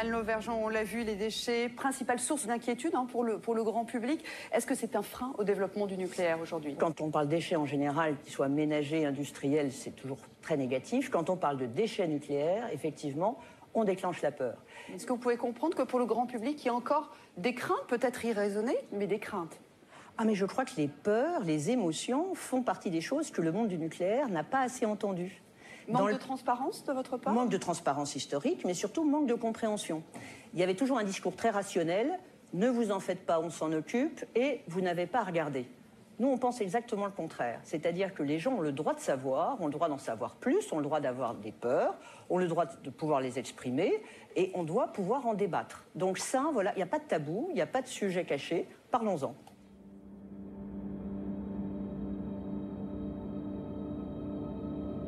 Anne Lauvergeon, on l'a vu, les déchets, principale source d'inquiétude pour le grand public. Est-ce que c'est un frein au développement du nucléaire aujourd'hui? Quand on parle déchets en général, qu'ils soient ménagers, industriels, c'est toujours très négatif. Quand on parle de déchets nucléaires, effectivement, on déclenche la peur. Est-ce que vous pouvez comprendre que pour le grand public, il y a encore des craintes, peut-être irraisonnées, mais des craintes? Ah, mais je crois que les peurs, les émotions font partie des choses que le monde du nucléaire n'a pas assez entendues. Manque de transparence de votre part? Manque de transparence historique, mais surtout manque de compréhension. Il y avait toujours un discours très rationnel, ne vous en faites pas, on s'en occupe, et vous n'avez pas à regarder. Nous, on pense exactement le contraire. C'est-à-dire que les gens ont le droit de savoir, ont le droit d'en savoir plus, ont le droit d'avoir des peurs, ont le droit de pouvoir les exprimer, et on doit pouvoir en débattre. Donc ça, voilà, il n'y a pas de tabou, il n'y a pas de sujet caché, parlons-en.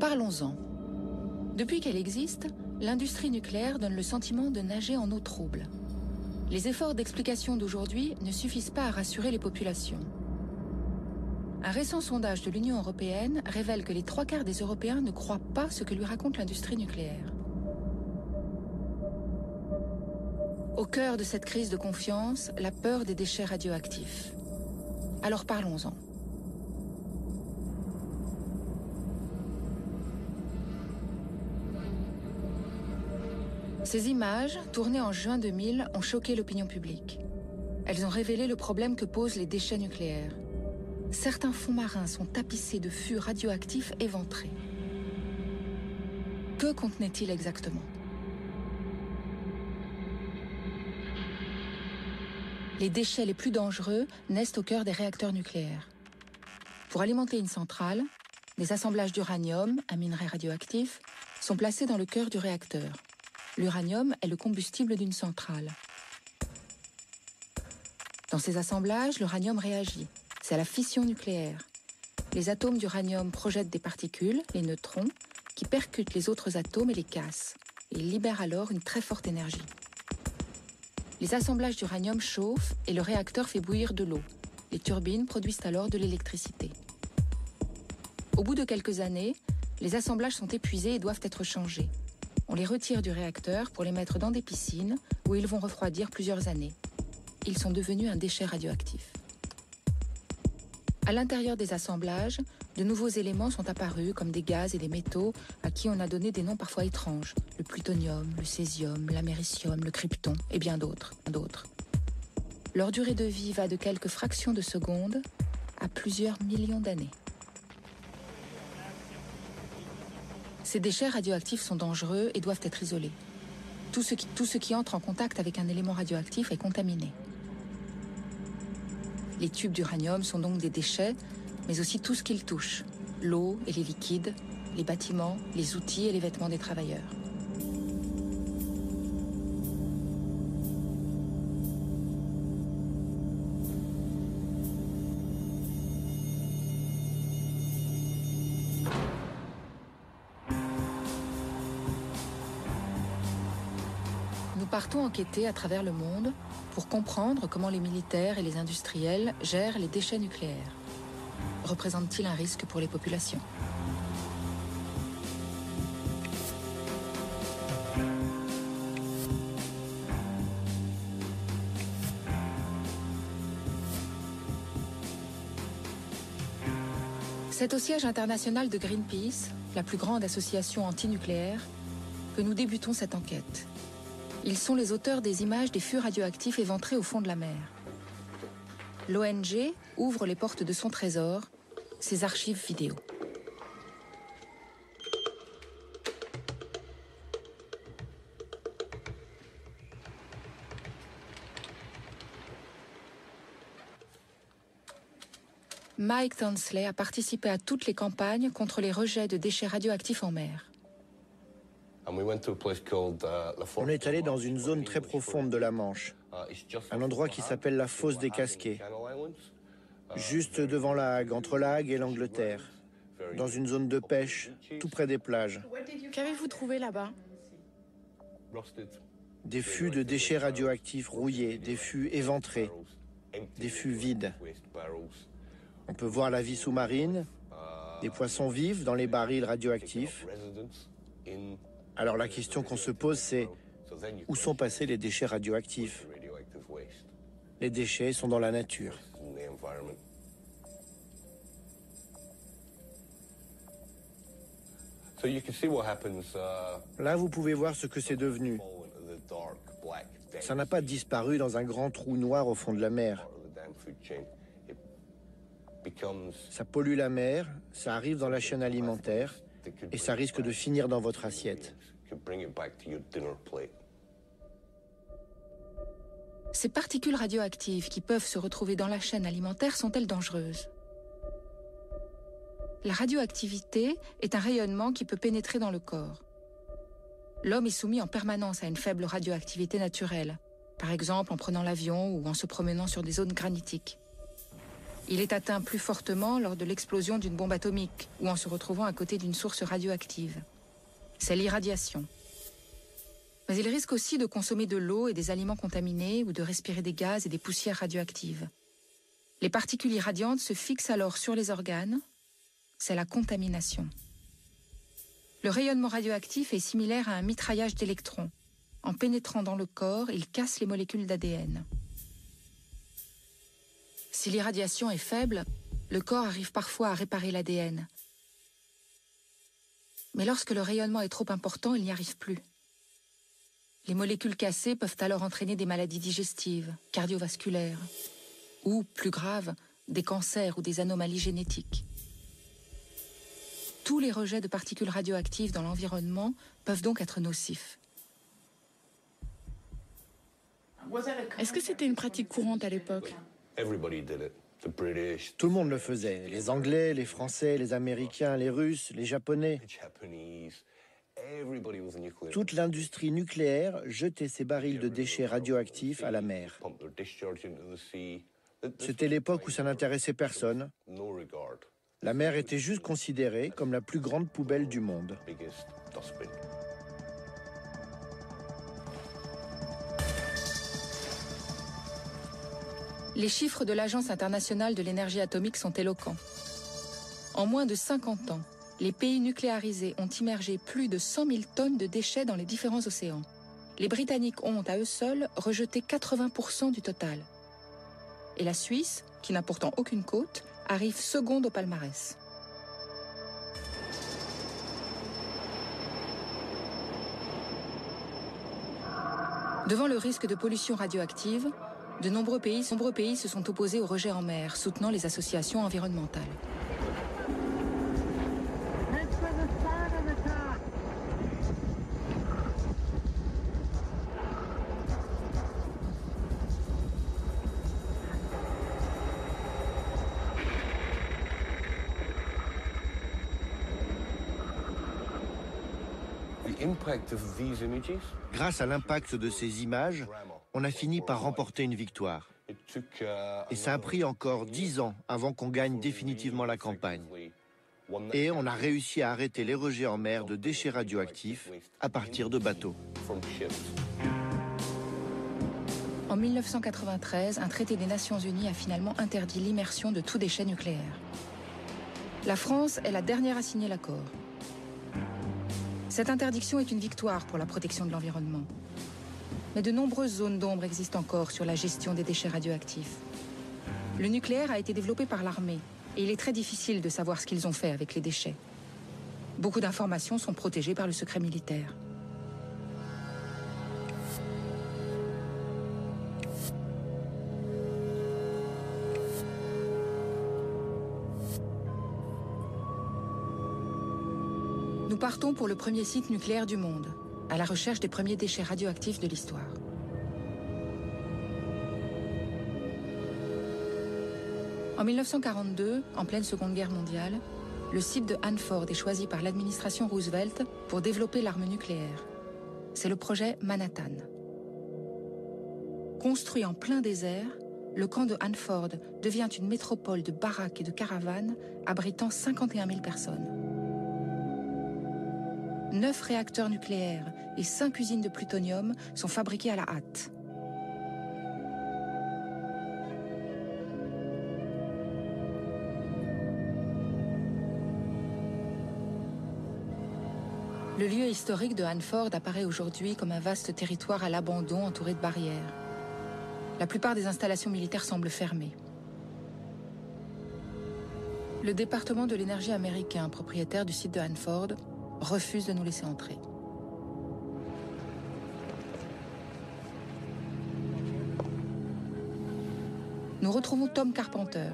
Parlons-en. Depuis qu'elle existe, l'industrie nucléaire donne le sentiment de nager en eau trouble. Les efforts d'explication d'aujourd'hui ne suffisent pas à rassurer les populations. Un récent sondage de l'Union européenne révèle que les 3/4 des Européens ne croient pas ce que lui raconte l'industrie nucléaire. Au cœur de cette crise de confiance, la peur des déchets radioactifs. Alors parlons-en. Ces images, tournées en juin 2000, ont choqué l'opinion publique. Elles ont révélé le problème que posent les déchets nucléaires. Certains fonds marins sont tapissés de fûts radioactifs éventrés. Que contenait-il exactement? Les déchets les plus dangereux naissent au cœur des réacteurs nucléaires. Pour alimenter une centrale, les assemblages d'uranium, un minerai radioactif, sont placés dans le cœur du réacteur. L'uranium est le combustible d'une centrale. Dans ces assemblages, l'uranium réagit. C'est la fission nucléaire. Les atomes d'uranium projettent des particules, les neutrons, qui percutent les autres atomes et les cassent. Ils libèrent alors une très forte énergie. Les assemblages d'uranium chauffent et le réacteur fait bouillir de l'eau. Les turbines produisent alors de l'électricité. Au bout de quelques années, les assemblages sont épuisés et doivent être changés. On les retire du réacteur pour les mettre dans des piscines où ils vont refroidir plusieurs années. Ils sont devenus un déchet radioactif. À l'intérieur des assemblages, de nouveaux éléments sont apparus comme des gaz et des métaux à qui on a donné des noms parfois étranges. Le plutonium, le césium, l'américium, le krypton et bien d'autres. Leur durée de vie va de quelques fractions de secondes à plusieurs millions d'années. Ces déchets radioactifs sont dangereux et doivent être isolés. Tout ce qui entre en contact avec un élément radioactif est contaminé. Les tubes d'uranium sont donc des déchets, mais aussi tout ce qu'ils touchent. L'eau et les liquides, les bâtiments, les outils et les vêtements des travailleurs. Nous partons enquêter à travers le monde pour comprendre comment les militaires et les industriels gèrent les déchets nucléaires. Représente-t-il un risque pour les populations? C'est au siège international de Greenpeace, la plus grande association antinucléaire, que nous débutons cette enquête. Ils sont les auteurs des images des fûts radioactifs éventrés au fond de la mer. L'ONG ouvre les portes de son trésor, ses archives vidéo. Mike Townsley a participé à toutes les campagnes contre les rejets de déchets radioactifs en mer. On est allé dans une zone très profonde de la Manche, un endroit qui s'appelle la fosse des Casquets, juste devant La Hague, entre La Hague et l'Angleterre, dans une zone de pêche, tout près des plages. Qu'avez-vous trouvé là-bas? Des fûts de déchets radioactifs rouillés, des fûts éventrés, des fûts vides. On peut voir la vie sous-marine, des poissons vifs dans les barils radioactifs. Alors la question qu'on se pose, c'est Où sont passés les déchets radioactifs? Les déchets sont dans la nature. Là, vous pouvez voir ce que c'est devenu. Ça n'a pas disparu dans un grand trou noir au fond de la mer. Ça pollue la mer, ça arrive dans la chaîne alimentaire et ça risque de finir dans votre assiette. Ces particules radioactives qui peuvent se retrouver dans la chaîne alimentaire sont-elles dangereuses? La radioactivité est un rayonnement qui peut pénétrer dans le corps. L'homme est soumis en permanence à une faible radioactivité naturelle, par exemple en prenant l'avion ou en se promenant sur des zones granitiques. Il est atteint plus fortement lors de l'explosion d'une bombe atomique ou en se retrouvant à côté d'une source radioactive. C'est l'irradiation. Mais il risque aussi de consommer de l'eau et des aliments contaminés ou de respirer des gaz et des poussières radioactives. Les particules irradiantes se fixent alors sur les organes. C'est la contamination. Le rayonnement radioactif est similaire à un mitraillage d'électrons. En pénétrant dans le corps, il casse les molécules d'ADN. Si l'irradiation est faible, le corps arrive parfois à réparer l'ADN. Mais lorsque le rayonnement est trop important, il n'y arrive plus. Les molécules cassées peuvent alors entraîner des maladies digestives, cardiovasculaires, ou, plus grave, des cancers ou des anomalies génétiques. Tous les rejets de particules radioactives dans l'environnement peuvent donc être nocifs. Est-ce que c'était une pratique courante à l'époque? Tout le monde le faisait. Les Anglais, les Français, les Américains, les Russes, les Japonais. Toute l'industrie nucléaire jetait ses barils de déchets radioactifs à la mer. C'était l'époque où ça n'intéressait personne. La mer était juste considérée comme la plus grande poubelle du monde. Les chiffres de l'Agence internationale de l'énergie atomique sont éloquents. En moins de 50 ans, les pays nucléarisés ont immergé plus de 100 000 tonnes de déchets dans les différents océans. Les Britanniques ont, à eux seuls, rejeté 80% du total. Et la Suisse, qui n'a pourtant aucune côte, arrive seconde au palmarès. Devant le risque de pollution radioactive, de nombreux pays se sont opposés au rejet en mer, soutenant les associations environnementales. Grâce à l'impact de ces images, on a fini par remporter une victoire. Et ça a pris encore 10 ans avant qu'on gagne définitivement la campagne. Et on a réussi à arrêter les rejets en mer de déchets radioactifs à partir de bateaux. En 1993, un traité des Nations Unies a finalement interdit l'immersion de tout déchet nucléaire. La France est la dernière à signer l'accord. Cette interdiction est une victoire pour la protection de l'environnement. Mais de nombreuses zones d'ombre existent encore sur la gestion des déchets radioactifs. Le nucléaire a été développé par l'armée et il est très difficile de savoir ce qu'ils ont fait avec les déchets. Beaucoup d'informations sont protégées par le secret militaire. Nous partons pour le premier site nucléaire du monde, à la recherche des premiers déchets radioactifs de l'histoire. En 1942, en pleine Seconde Guerre mondiale, le site de Hanford est choisi par l'administration Roosevelt pour développer l'arme nucléaire. C'est le projet Manhattan. Construit en plein désert, le camp de Hanford devient une métropole de baraques et de caravanes abritant 51 000 personnes. 9 réacteurs nucléaires et 5 usines de plutonium sont fabriquées à la hâte. Le lieu historique de Hanford apparaît aujourd'hui comme un vaste territoire à l'abandon entouré de barrières. La plupart des installations militaires semblent fermées. Le département de l'énergie américain, propriétaire du site de Hanford, refuse de nous laisser entrer. Nous retrouvons Tom Carpenter,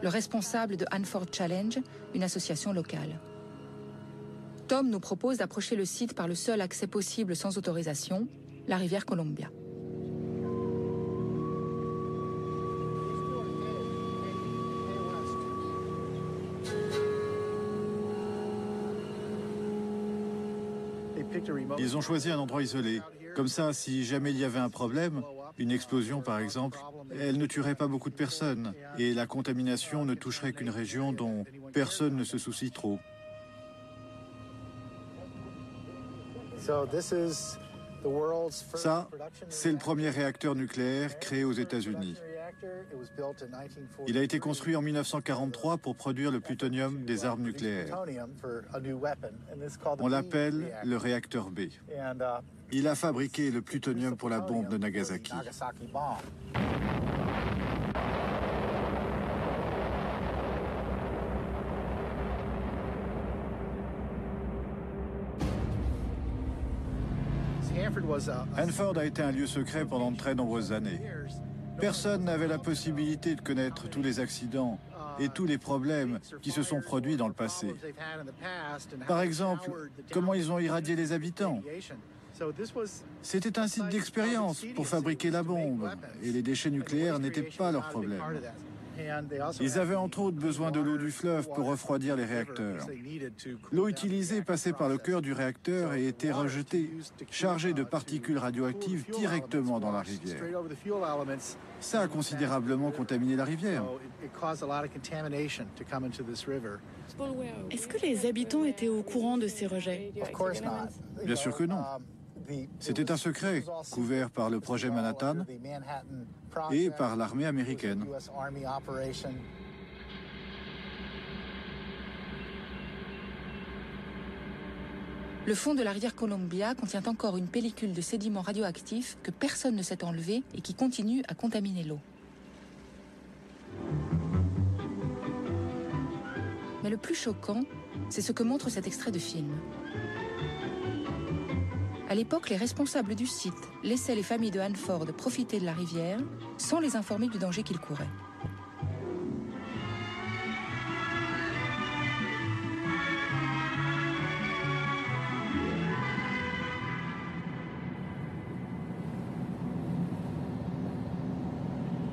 le responsable de Hanford Challenge, une association locale. Tom nous propose d'approcher le site par le seul accès possible sans autorisation, la rivière Columbia. Ils ont choisi un endroit isolé. Comme ça, si jamais il y avait un problème, une explosion par exemple, elle ne tuerait pas beaucoup de personnes et la contamination ne toucherait qu'une région dont personne ne se soucie trop. Ça, c'est le premier réacteur nucléaire créé aux États-Unis. Il a été construit en 1943 pour produire le plutonium des armes nucléaires. On l'appelle le réacteur B. Il a fabriqué le plutonium pour la bombe de Nagasaki. Hanford a été un lieu secret pendant de très nombreuses années. Personne n'avait la possibilité de connaître tous les accidents et tous les problèmes qui se sont produits dans le passé. Par exemple, comment ils ont irradié les habitants. C'était un site d'expérience pour fabriquer la bombe et les déchets nucléaires n'étaient pas leur problème. Ils avaient entre autres besoin de l'eau du fleuve pour refroidir les réacteurs. L'eau utilisée passait par le cœur du réacteur et était rejetée, chargée de particules radioactives directement dans la rivière. Ça a considérablement contaminé la rivière. Est-ce que les habitants étaient au courant de ces rejets? Bien sûr que non. C'était un secret, couvert par le projet Manhattan et par l'armée américaine. Le fond de la rivière Columbia contient encore une pellicule de sédiments radioactifs que personne ne sait enlever et qui continue à contaminer l'eau. Mais le plus choquant, c'est ce que montre cet extrait de film. À l'époque, les responsables du site laissaient les familles de Hanford profiter de la rivière sans les informer du danger qu'ils couraient.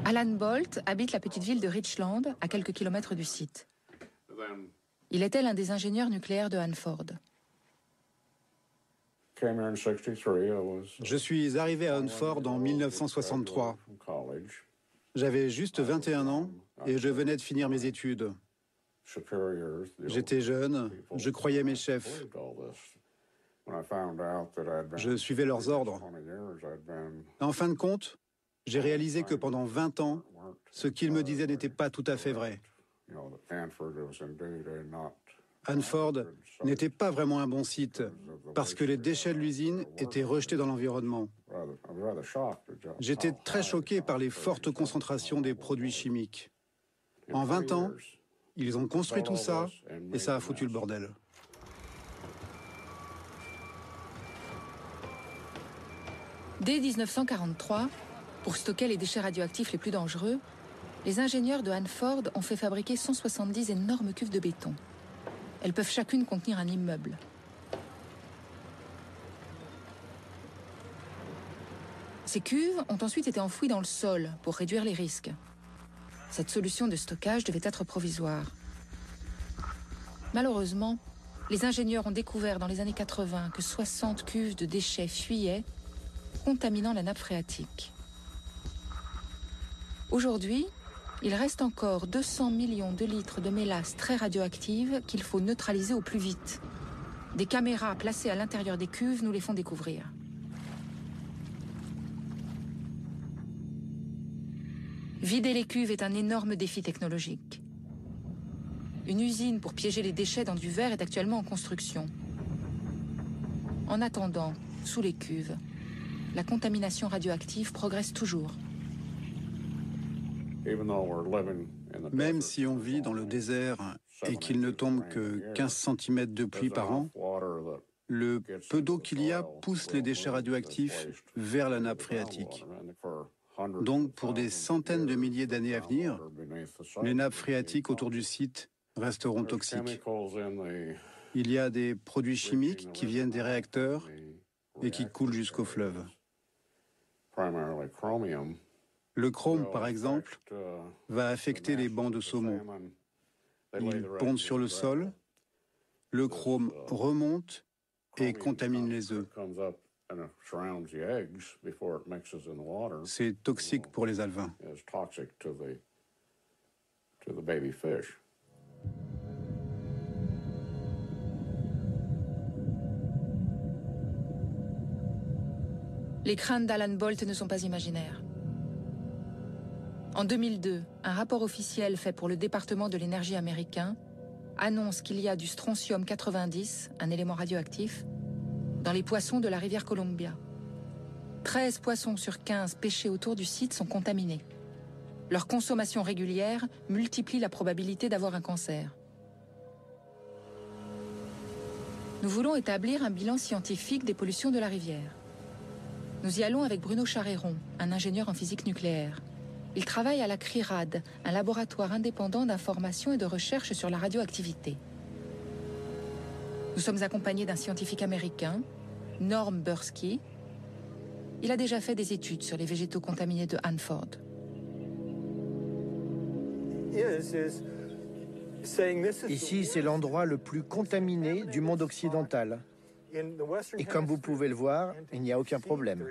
Alan Bolt habite la petite ville de Richland, à quelques kilomètres du site. Il était l'un des ingénieurs nucléaires de Hanford. Je suis arrivé à Hanford en 1963. J'avais juste 21 ans et je venais de finir mes études. J'étais jeune, je croyais mes chefs. Je suivais leurs ordres. En fin de compte, j'ai réalisé que pendant 20 ans, ce qu'ils me disaient n'était pas tout à fait vrai. Hanford n'était pas vraiment un bon site parce que les déchets de l'usine étaient rejetés dans l'environnement. J'étais très choqué par les fortes concentrations des produits chimiques. En 20 ans, ils ont construit tout ça et ça a foutu le bordel. Dès 1943, pour stocker les déchets radioactifs les plus dangereux, les ingénieurs de Hanford ont fait fabriquer 170 énormes cuves de béton. Elles peuvent chacune contenir un immeuble. Ces cuves ont ensuite été enfouies dans le sol pour réduire les risques. Cette solution de stockage devait être provisoire. Malheureusement, les ingénieurs ont découvert dans les années 80 que 60 cuves de déchets fuyaient, contaminant la nappe phréatique. Aujourd'hui, il reste encore 200 millions de litres de mélasse très radioactive qu'il faut neutraliser au plus vite. Des caméras placées à l'intérieur des cuves nous les font découvrir. Vider les cuves est un énorme défi technologique. Une usine pour piéger les déchets dans du verre est actuellement en construction. En attendant, sous les cuves, la contamination radioactive progresse toujours. Même si on vit dans le désert et qu'il ne tombe que 15 cm de pluie par an, le peu d'eau qu'il y a pousse les déchets radioactifs vers la nappe phréatique. Donc, pour des centaines de milliers d'années à venir, les nappes phréatiques autour du site resteront toxiques. Il y a des produits chimiques qui viennent des réacteurs et qui coulent jusqu'au fleuve. Le chrome, par exemple, va affecter les bancs de saumon. Ils pondent sur le sol, le chrome remonte et contamine les œufs. C'est toxique pour les alevins. Les craintes d'Alan Bolt ne sont pas imaginaires. En 2002, un rapport officiel fait pour le département de l'énergie américain annonce qu'il y a du strontium 90, un élément radioactif, dans les poissons de la rivière Columbia. 13 poissons sur 15 pêchés autour du site sont contaminés. Leur consommation régulière multiplie la probabilité d'avoir un cancer. Nous voulons établir un bilan scientifique des pollutions de la rivière. Nous y allons avec Bruno Charéron, un ingénieur en physique nucléaire. Il travaille à la CRIRAD, un laboratoire indépendant d'information et de recherche sur la radioactivité. Nous sommes accompagnés d'un scientifique américain, Norm Bursky. Il a déjà fait des études sur les végétaux contaminés de Hanford. Ici, c'est l'endroit le plus contaminé du monde occidental. Et comme vous pouvez le voir, il n'y a aucun problème.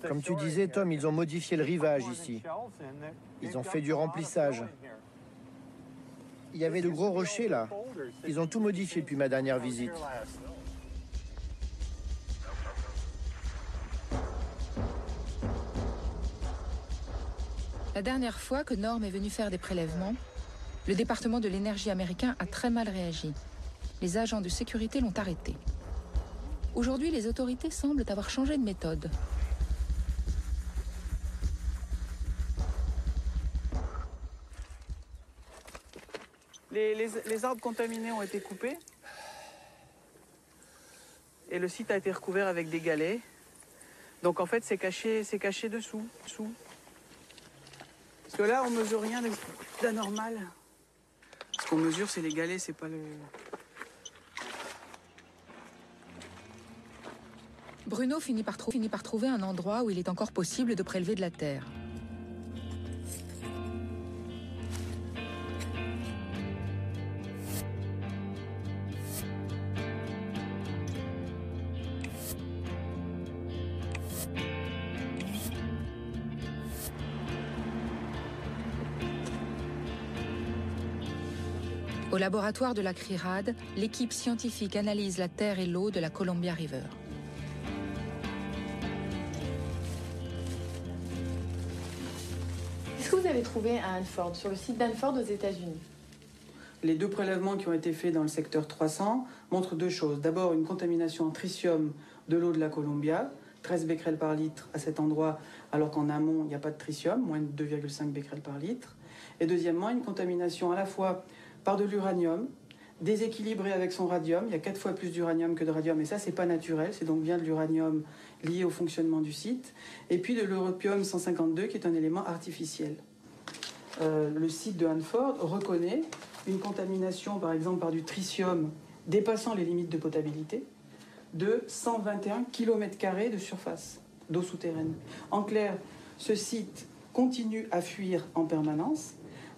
Comme tu disais, Tom, ils ont modifié le rivage ici. Ils ont fait du remplissage. Il y avait de gros rochers là. Ils ont tout modifié depuis ma dernière visite. La dernière fois que Norm est venu faire des prélèvements, le département de l'énergie américain a très mal réagi. Les agents de sécurité l'ont arrêté. Aujourd'hui, les autorités semblent avoir changé de méthode. Les arbres contaminés ont été coupés et le site a été recouvert avec des galets. Donc en fait, c'est caché dessous. Parce que là, on mesure rien d'anormal. Ce qu'on mesure, c'est les galets, c'est pas le... Bruno finit par trouver un endroit où il est encore possible de prélever de la terre. Au laboratoire de la CRIRAD, l'équipe scientifique analyse la terre et l'eau de la Columbia River. Qu'est-ce que vous avez trouvé à Hanford, sur le site d'Hanford aux États-Unis? Les deux prélèvements qui ont été faits dans le secteur 300 montrent deux choses. D'abord, une contamination en tritium de l'eau de la Columbia, 13 becquerels par litre à cet endroit, alors qu'en amont, il n'y a pas de tritium, moins de 2,5 becquerels par litre. Et deuxièmement, une contamination à la fois par de l'uranium, déséquilibré avec son radium. Il y a 4 fois plus d'uranium que de radium, et ça, c'est pas naturel. C'est donc bien de l'uranium lié au fonctionnement du site. Et puis de l'europium-152, qui est un élément artificiel. Le site de Hanford reconnaît une contamination, par exemple, par du tritium dépassant les limites de potabilité, de 121 km² de surface d'eau souterraine. En clair, ce site continue à fuir en permanence,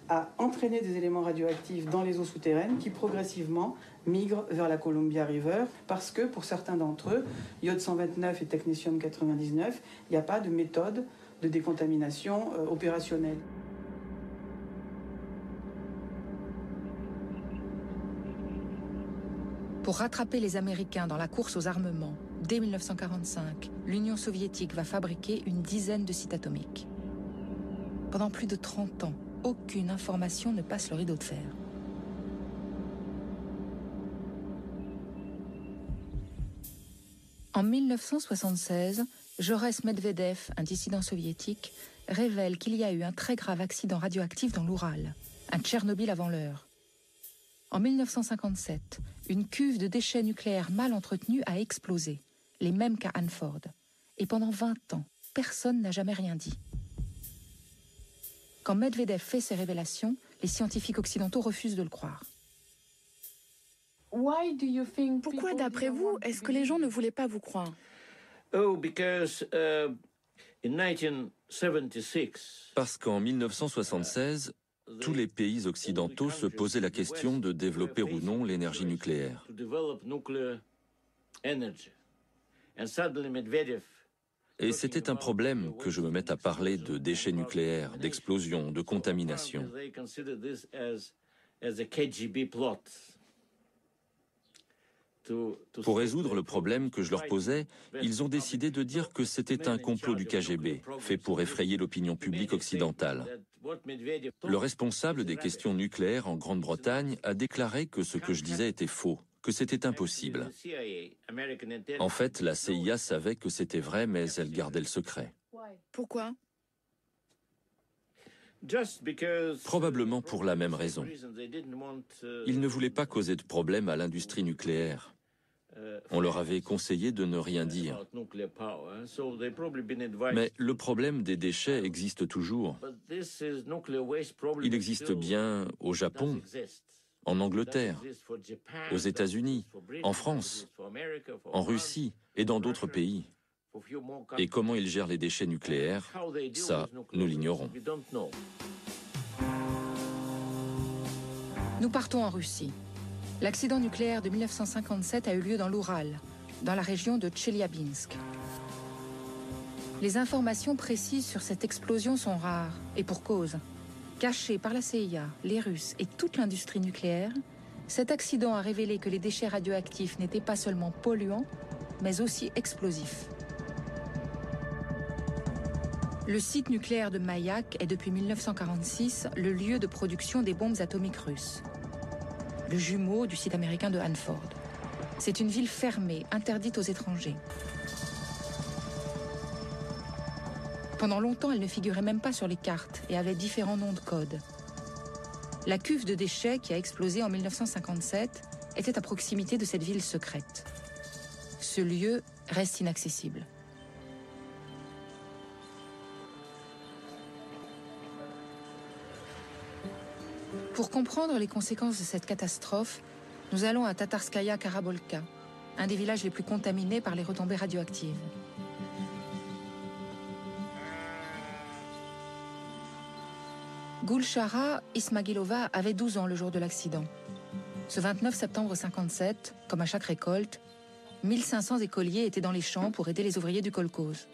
à entraîner des éléments radioactifs dans les eaux souterraines qui progressivement migrent vers la Columbia River parce que pour certains d'entre eux, iode 129 et technétium 99, il n'y a pas de méthode de décontamination opérationnelle. Pour rattraper les Américains dans la course aux armements, dès 1945, l'Union soviétique va fabriquer une dizaine de sites atomiques. Pendant plus de 30 ans, aucune information ne passe le rideau de fer. En 1976, Joris Medvedev, un dissident soviétique, révèle qu'il y a eu un très grave accident radioactif dans l'Oural, un Tchernobyl avant l'heure. En 1957, une cuve de déchets nucléaires mal entretenue a explosé, les mêmes qu'à Hanford. Et pendant 20 ans, personne n'a jamais rien dit. Quand Medvedev fait ces révélations, les scientifiques occidentaux refusent de le croire. Pourquoi, d'après vous, est-ce que les gens ne voulaient pas vous croire? Parce qu'en 1976, tous les pays occidentaux se posaient la question de développer ou non l'énergie nucléaire. Et c'était un problème que je me mette à parler de déchets nucléaires, d'explosions, de contamination. Pour résoudre le problème que je leur posais, ils ont décidé de dire que c'était un complot du KGB, fait pour effrayer l'opinion publique occidentale. Le responsable des questions nucléaires en Grande-Bretagne a déclaré que ce que je disais était faux, que c'était impossible. En fait, la CIA savait que c'était vrai, mais elle gardait le secret. Pourquoi? Probablement pour la même raison. Ils ne voulaient pas causer de problème à l'industrie nucléaire. On leur avait conseillé de ne rien dire. Mais le problème des déchets existe toujours. Il existe bien au Japon, en Angleterre, aux États-Unis, en France, en Russie et dans d'autres pays. Et comment ils gèrent les déchets nucléaires, ça, nous l'ignorons. Nous partons en Russie. L'accident nucléaire de 1957 a eu lieu dans l'Oural, dans la région de Tcheliabinsk. Les informations précises sur cette explosion sont rares, et pour cause. Caché par la CIA, les Russes et toute l'industrie nucléaire, cet accident a révélé que les déchets radioactifs n'étaient pas seulement polluants, mais aussi explosifs. Le site nucléaire de Mayak est depuis 1946 le lieu de production des bombes atomiques russes. Le jumeau du site américain de Hanford. C'est une ville fermée, interdite aux étrangers. Pendant longtemps, elle ne figurait même pas sur les cartes et avait différents noms de code. La cuve de déchets qui a explosé en 1957 était à proximité de cette ville secrète. Ce lieu reste inaccessible. Pour comprendre les conséquences de cette catastrophe, nous allons à Tatarskaya Karabolka, un des villages les plus contaminés par les retombées radioactives. Gulshara Ismagilova avait 12 ans le jour de l'accident. Ce 29 septembre 1957, comme à chaque récolte, 1500 écoliers étaient dans les champs pour aider les ouvriers du kolkhoz.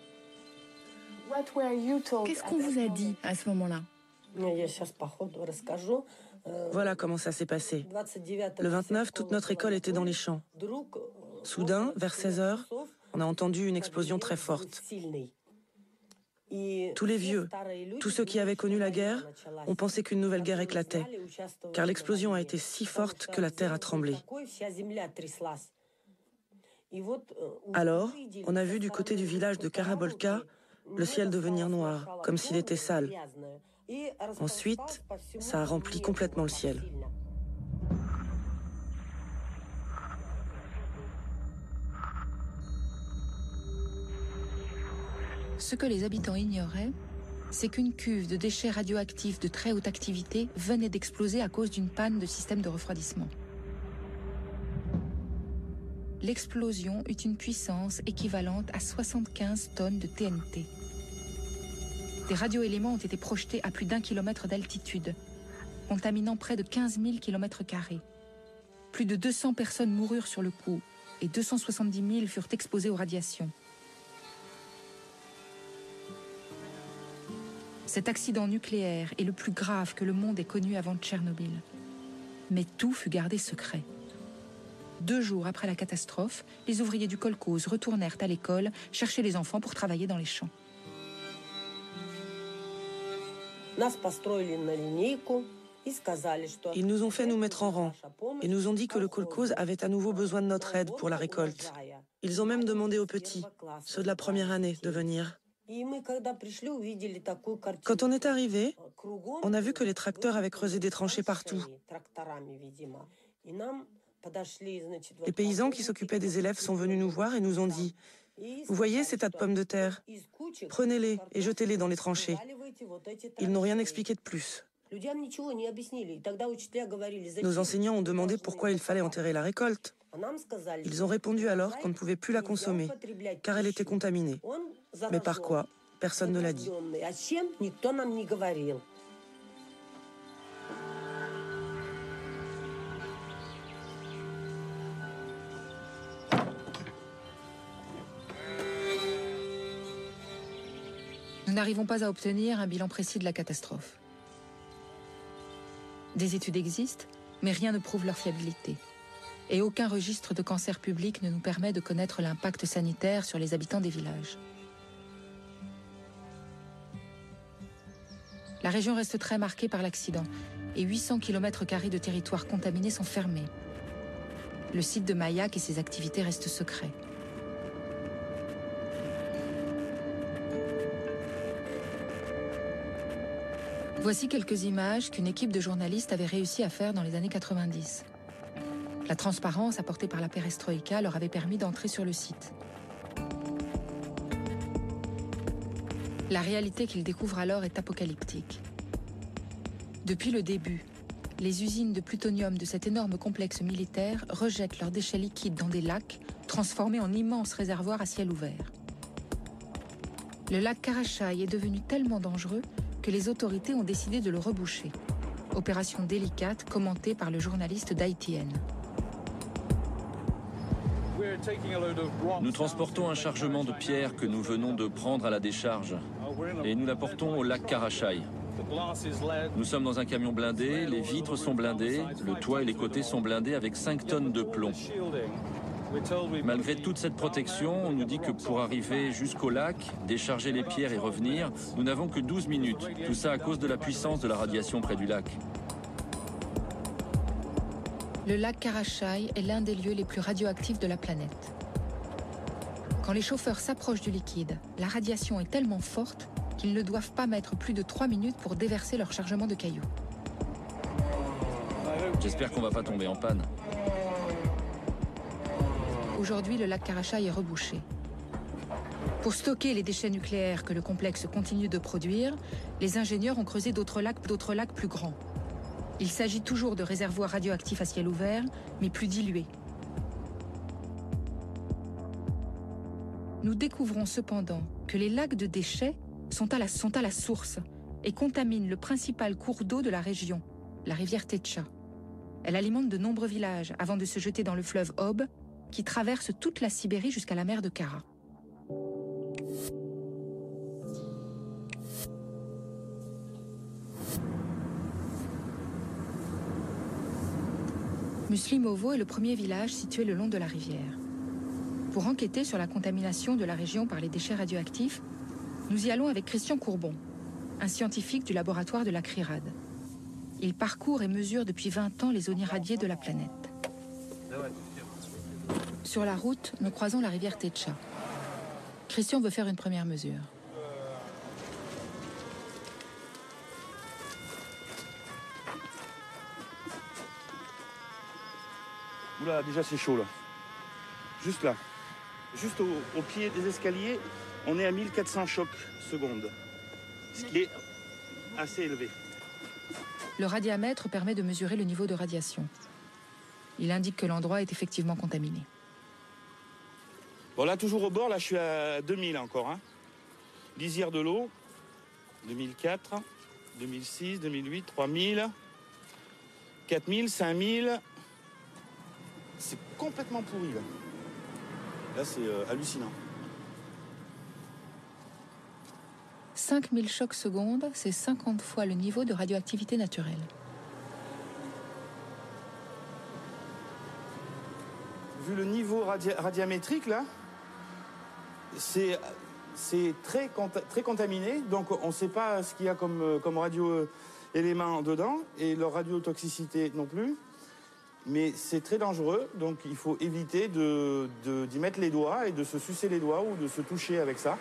Qu'est-ce qu'on vous a dit à ce moment-là? Voilà comment ça s'est passé. Le 29, toute notre école était dans les champs. Soudain, vers 16 h, on a entendu une explosion très forte. Tous les vieux, tous ceux qui avaient connu la guerre, ont pensé qu'une nouvelle guerre éclatait, car l'explosion a été si forte que la terre a tremblé. Alors, on a vu du côté du village de Karabolka le ciel devenir noir, comme s'il était sale. Ensuite, ça a rempli complètement le ciel. Ce que les habitants ignoraient, c'est qu'une cuve de déchets radioactifs de très haute activité venait d'exploser à cause d'une panne de système de refroidissement. L'explosion eut une puissance équivalente à 75 tonnes de TNT. Des radioéléments ont été projetés à plus d'1 kilomètre d'altitude, contaminant près de 15 000 km². Plus de 200 personnes moururent sur le coup et 270 000 furent exposées aux radiations. Cet accident nucléaire est le plus grave que le monde ait connu avant Tchernobyl. Mais tout fut gardé secret. 2 jours après la catastrophe, les ouvriers du kolkhoz retournèrent à l'école chercher les enfants pour travailler dans les champs. Ils nous ont fait nous mettre en rang et nous ont dit que le kolkhoz avait à nouveau besoin de notre aide pour la récolte. Ils ont même demandé aux petits, ceux de la première année, de venir. Quand on est arrivé, on a vu que les tracteurs avaient creusé des tranchées partout. Les paysans qui s'occupaient des élèves sont venus nous voir et nous ont dit « Vous voyez ces tas de pommes de terre? Prenez-les et jetez-les dans les tranchées. » Ils n'ont rien expliqué de plus. Nos enseignants ont demandé pourquoi il fallait enterrer la récolte. Ils ont répondu alors qu'on ne pouvait plus la consommer, car elle était contaminée. Mais par quoi? Personne ne l'a dit. Nous n'arrivons pas à obtenir un bilan précis de la catastrophe. Des études existent, mais rien ne prouve leur fiabilité. Et aucun registre de cancer public ne nous permet de connaître l'impact sanitaire sur les habitants des villages. La région reste très marquée par l'accident et 800 km² de territoire contaminé sont fermés. Le site de Mayak et ses activités restent secrets. Voici quelques images qu'une équipe de journalistes avait réussi à faire dans les années 90. La transparence apportée par la perestroïka leur avait permis d'entrer sur le site. La réalité qu'ils découvrent alors est apocalyptique. Depuis le début, les usines de plutonium de cet énorme complexe militaire rejettent leurs déchets liquides dans des lacs transformés en immenses réservoirs à ciel ouvert. Le lac Karachai est devenu tellement dangereux que les autorités ont décidé de le reboucher. Opération délicate commentée par le journaliste d'ITN. Nous transportons un chargement de pierres que nous venons de prendre à la décharge et nous l'apportons au lac Karachai. Nous sommes dans un camion blindé, les vitres sont blindées, le toit et les côtés sont blindés avec 5 tonnes de plomb. Malgré toute cette protection, on nous dit que pour arriver jusqu'au lac, décharger les pierres et revenir, nous n'avons que 12 minutes. Tout ça à cause de la puissance de la radiation près du lac. Le lac Karachai est l'un des lieux les plus radioactifs de la planète. Quand les chauffeurs s'approchent du liquide, la radiation est tellement forte qu'ils ne doivent pas mettre plus de 3 minutes pour déverser leur chargement de cailloux. J'espère qu'on ne va pas tomber en panne. Aujourd'hui, le lac Karachai est rebouché. Pour stocker les déchets nucléaires que le complexe continue de produire, les ingénieurs ont creusé d'autres lacs plus grands. Il s'agit toujours de réservoirs radioactifs à ciel ouvert, mais plus dilués. Nous découvrons cependant que les lacs de déchets sont à la source et contaminent le principal cours d'eau de la région, la rivière Tetcha. Elle alimente de nombreux villages avant de se jeter dans le fleuve Ob, qui traverse toute la Sibérie jusqu'à la mer de Kara. Muslimovo est le premier village situé le long de la rivière. Pour enquêter sur la contamination de la région par les déchets radioactifs, nous y allons avec Christian Courbon, un scientifique du laboratoire de la CRIRAD. Il parcourt et mesure depuis 20 ans les zones irradiées de la planète. Sur la route, nous croisons la rivière Tetcha. Christian veut faire une première mesure. Oula, déjà c'est chaud là. Juste là. Juste au pied des escaliers, on est à 1400 chocs secondes. Ce qui est assez élevé. Le radiamètre permet de mesurer le niveau de radiation. Il indique que l'endroit est effectivement contaminé. Bon là, toujours au bord, là je suis à 2000 encore. Hein. Lisière de l'eau, 2004, 2006, 2008, 3000, 4000, 5000. C'est complètement pourri là. Là c'est hallucinant. 5000 chocs secondes, c'est 50 fois le niveau de radioactivité naturelle. Vu le niveau radiométrique là, c'est très contaminé, donc on ne sait pas ce qu'il y a comme radio-éléments dedans, et leur radiotoxicité non plus. Mais c'est très dangereux, donc il faut éviter d'y mettre les doigts et de se sucer les doigts ou de se toucher avec ça.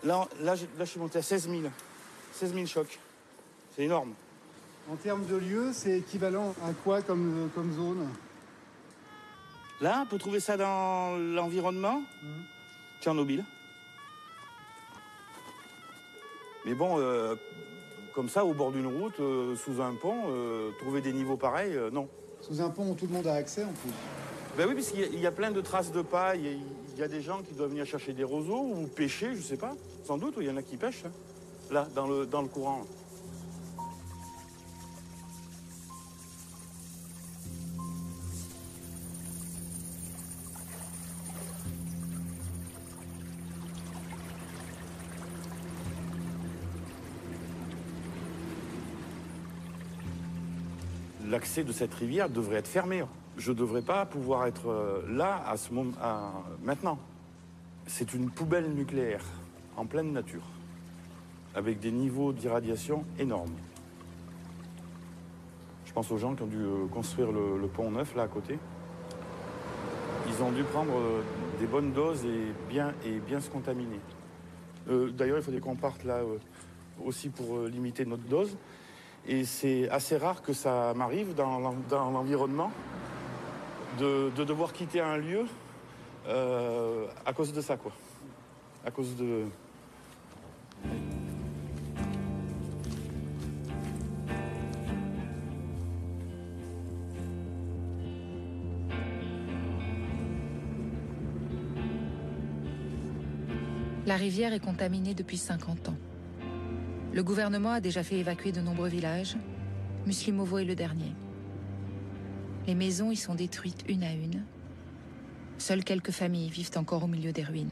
Là je suis monté à 16 000. 16 000 chocs. C'est énorme. En termes de lieu, c'est équivalent à quoi comme zone? Là, on peut trouver ça dans l'environnement. Tchernobyl. Mais bon, comme ça, au bord d'une route, sous un pont, trouver des niveaux pareils, non. Sous un pont où tout le monde a accès en plus. Ben oui, parce qu'il y a plein de traces de pas. Il y a des gens qui doivent venir chercher des roseaux ou pêcher, je sais pas. Sans doute, il y en a qui pêchent, hein, là, dans le courant. L'accès de cette rivière devrait être fermé. Je ne devrais pas pouvoir être là à ce moment, maintenant. C'est une poubelle nucléaire en pleine nature, avec des niveaux d'irradiation énormes. Je pense aux gens qui ont dû construire le pont neuf là à côté. Ils ont dû prendre des bonnes doses et bien se contaminer. D'ailleurs, il faudrait qu'on parte là aussi pour limiter notre dose. Et c'est assez rare que ça m'arrive dans l'environnement de devoir quitter un lieu à cause de ça, quoi. À cause de... La rivière est contaminée depuis 50 ans. Le gouvernement a déjà fait évacuer de nombreux villages. Muslimovo est le dernier. Les maisons y sont détruites une à une. Seules quelques familles vivent encore au milieu des ruines.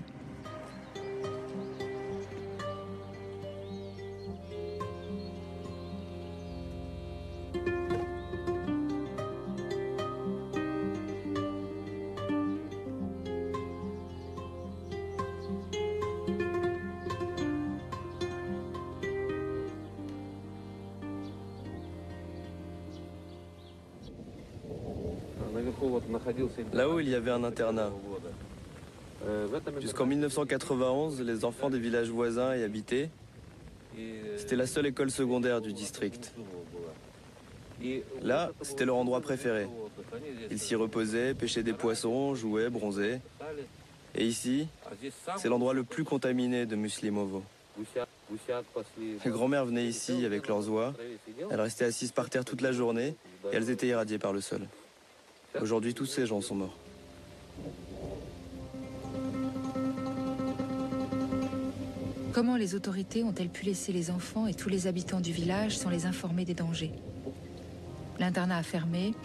Là-haut, il y avait un internat. Jusqu'en 1991, les enfants des villages voisins y habitaient. C'était la seule école secondaire du district. Là, c'était leur endroit préféré. Ils s'y reposaient, pêchaient des poissons, jouaient, bronzaient. Et ici, c'est l'endroit le plus contaminé de Muslimovo. Les grand-mères venaient ici avec leurs oies. Elles restaient assises par terre toute la journée et elles étaient irradiées par le sol. Aujourd'hui, tous ces gens sont morts. Comment les autorités ont-elles pu laisser les enfants et tous les habitants du village sans les informer des dangers? L'internat a fermé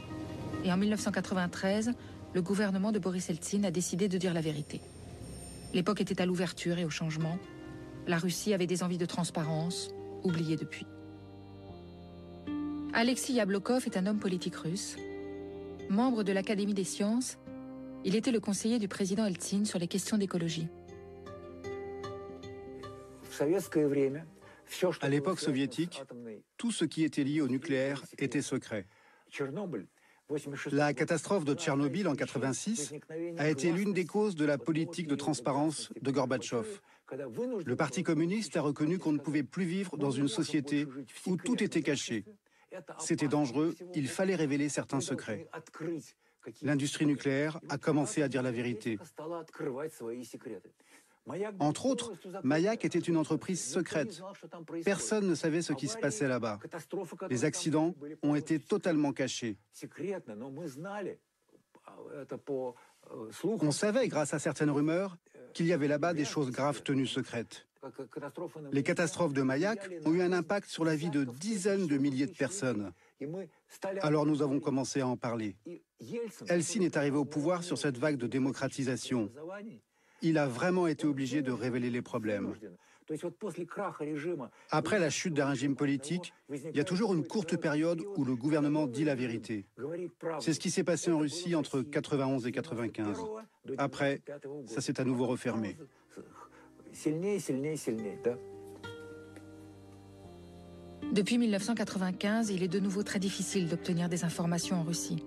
et en 1993, le gouvernement de Boris Eltsine a décidé de dire la vérité. L'époque était à l'ouverture et au changement. La Russie avait des envies de transparence, oubliées depuis. Alexei Yablokov est un homme politique russe. Membre de l'Académie des sciences, il était le conseiller du président Eltsine sur les questions d'écologie. À l'époque soviétique, tout ce qui était lié au nucléaire était secret. La catastrophe de Tchernobyl en 1986 a été l'une des causes de la politique de transparence de Gorbatchev. Le Parti communiste a reconnu qu'on ne pouvait plus vivre dans une société où tout était caché. C'était dangereux, il fallait révéler certains secrets. L'industrie nucléaire a commencé à dire la vérité. Entre autres, Mayak était une entreprise secrète. Personne ne savait ce qui se passait là-bas. Les accidents ont été totalement cachés. On savait, grâce à certaines rumeurs, qu'il y avait là-bas des choses graves tenues secrètes. Les catastrophes de Mayak ont eu un impact sur la vie de dizaines de milliers de personnes. Alors nous avons commencé à en parler. Eltsine est arrivé au pouvoir sur cette vague de démocratisation. Il a vraiment été obligé de révéler les problèmes. Après la chute d'un régime politique, il y a toujours une courte période où le gouvernement dit la vérité. C'est ce qui s'est passé en Russie entre 91 et 95. Après, ça s'est à nouveau refermé. Depuis 1995, il est de nouveau très difficile d'obtenir des informations en Russie.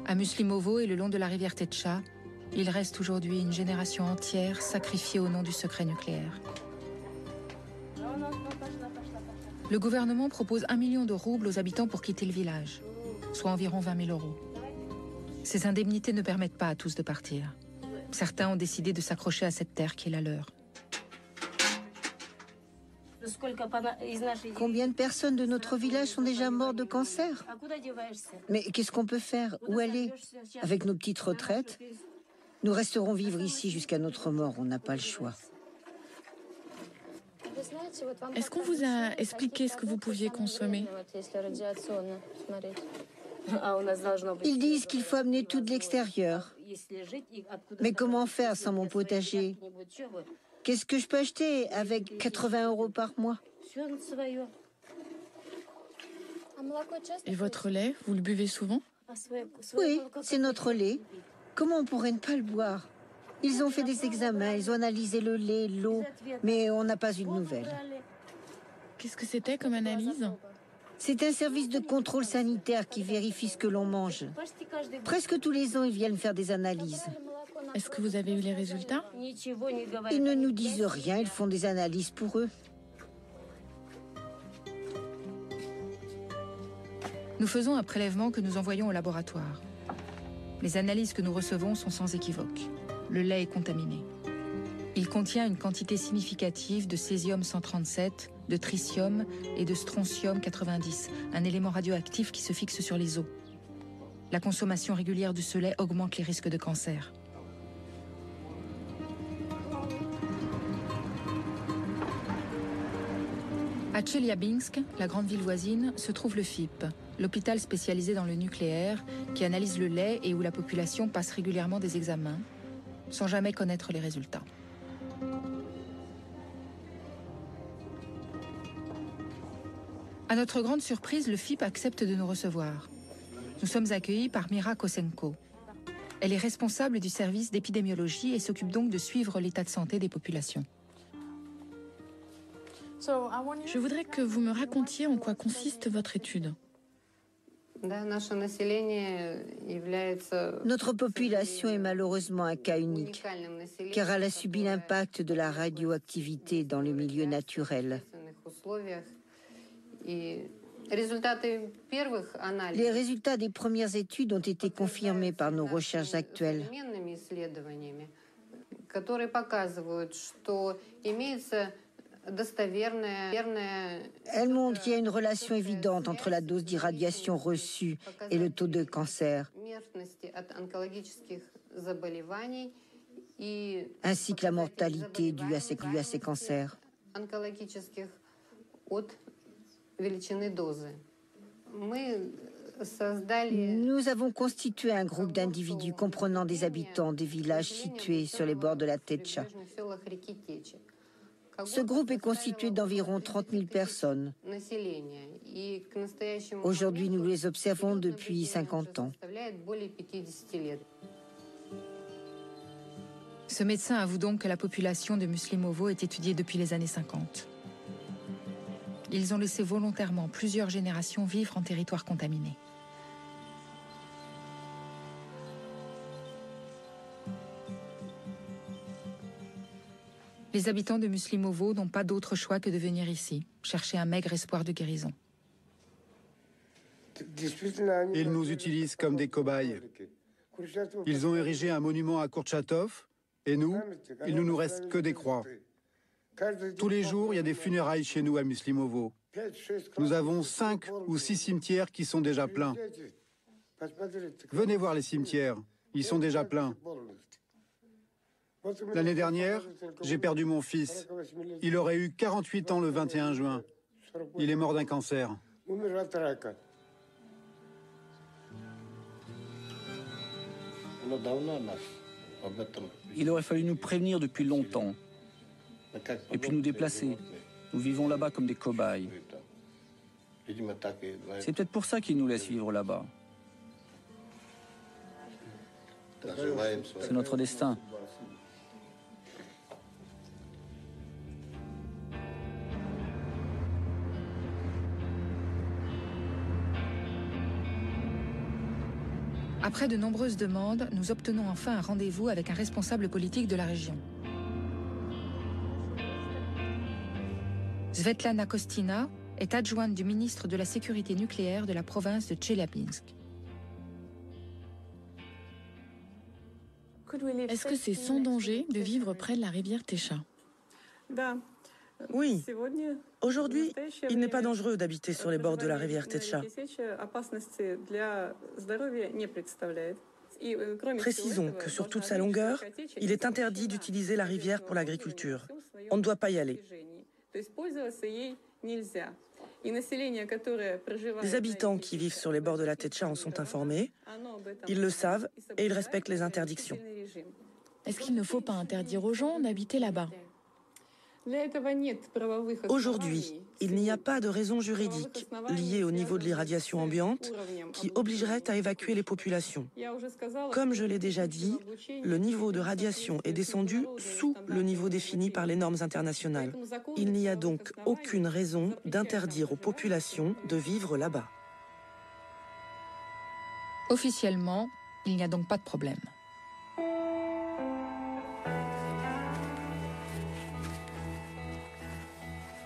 À Muslimovo et le long de la rivière Tetcha, il reste aujourd'hui une génération entière sacrifiée au nom du secret nucléaire. Le gouvernement propose 1 million de roubles aux habitants pour quitter le village, soit environ 20 000 €. Ces indemnités ne permettent pas à tous de partir. Certains ont décidé de s'accrocher à cette terre qui est la leur. Combien de personnes de notre village sont déjà mortes de cancer? Mais qu'est-ce qu'on peut faire? Où aller? Avec nos petites retraites, nous resterons vivre ici jusqu'à notre mort, on n'a pas le choix. Est-ce qu'on vous a expliqué ce que vous pouviez consommer? Ils disent qu'il faut amener tout de l'extérieur. Mais comment faire sans mon potager? Qu'est-ce que je peux acheter avec 80 € par mois? Et votre lait, vous le buvez souvent? Oui, c'est notre lait. Comment on pourrait ne pas le boire? Ils ont fait des examens, ils ont analysé le lait, l'eau, mais on n'a pas eu de nouvelles. Qu'est-ce que c'était comme analyse? C'est un service de contrôle sanitaire qui vérifie ce que l'on mange. Presque tous les ans, ils viennent faire des analyses. Est-ce que vous avez eu les résultats? Ils ne nous disent rien, ils font des analyses pour eux. Nous faisons un prélèvement que nous envoyons au laboratoire. Les analyses que nous recevons sont sans équivoque. Le lait est contaminé. Il contient une quantité significative de césium-137, de tritium et de strontium-90, un élément radioactif qui se fixe sur les os. La consommation régulière de ce lait augmente les risques de cancer. À Tcheliabinsk, la grande ville voisine, se trouve le FIP, l'hôpital spécialisé dans le nucléaire, qui analyse le lait et où la population passe régulièrement des examens, sans jamais connaître les résultats. À notre grande surprise, le FIP accepte de nous recevoir. Nous sommes accueillis par Mira Kosenko. Elle est responsable du service d'épidémiologie et s'occupe donc de suivre l'état de santé des populations. Je voudrais que vous me racontiez en quoi consiste votre étude. Notre population est malheureusement un cas unique, car elle a subi l'impact de la radioactivité dans le milieu naturel. Les résultats des premières études ont été confirmés par nos recherches actuelles. Elle montre qu'il y a une relation évidente entre la dose d'irradiation reçue et le taux de cancer, ainsi que la mortalité due à ces cancers. Nous avons constitué un groupe d'individus comprenant des habitants des villages situés sur les bords de la Tetcha. Ce groupe est constitué d'environ 30 000 personnes. Aujourd'hui, nous les observons depuis 50 ans. Ce médecin avoue donc que la population de Muslimovo est étudiée depuis les années 50. Ils ont laissé volontairement plusieurs générations vivre en territoire contaminé. Les habitants de Muslimovo n'ont pas d'autre choix que de venir ici, chercher un maigre espoir de guérison. Ils nous utilisent comme des cobayes. Ils ont érigé un monument à Kourtchatov, et nous, il ne nous reste que des croix. Tous les jours, il y a des funérailles chez nous à Muslimovo. Nous avons 5 ou 6 cimetières qui sont déjà pleins. Venez voir les cimetières, ils sont déjà pleins. L'année dernière, j'ai perdu mon fils. Il aurait eu 48 ans le 21 juin. Il est mort d'un cancer. Il aurait fallu nous prévenir depuis longtemps. Et puis nous déplacer. Nous vivons là-bas comme des cobayes. C'est peut-être pour ça qu'ils nous laissent vivre là-bas. C'est notre destin. Après de nombreuses demandes, nous obtenons enfin un rendez-vous avec un responsable politique de la région. Svetlana Kostina est adjointe du ministre de la Sécurité nucléaire de la province de Tcheliabinsk. Est-ce que c'est sans danger de vivre près de la rivière Techa? Oui. Aujourd'hui, il n'est pas dangereux d'habiter sur les bords de la rivière Techa. Précisons que sur toute sa longueur, il est interdit d'utiliser la rivière pour l'agriculture. On ne doit pas y aller. Les habitants qui vivent sur les bords de la Techa en sont informés, ils le savent et ils respectent les interdictions. Est-ce qu'il ne faut pas interdire aux gens d'habiter là-bas? Aujourd'hui, il n'y a pas de raison juridique liée au niveau de l'irradiation ambiante qui obligerait à évacuer les populations. Comme je l'ai déjà dit, le niveau de radiation est descendu sous le niveau défini par les normes internationales. Il n'y a donc aucune raison d'interdire aux populations de vivre là-bas. Officiellement, il n'y a donc pas de problème.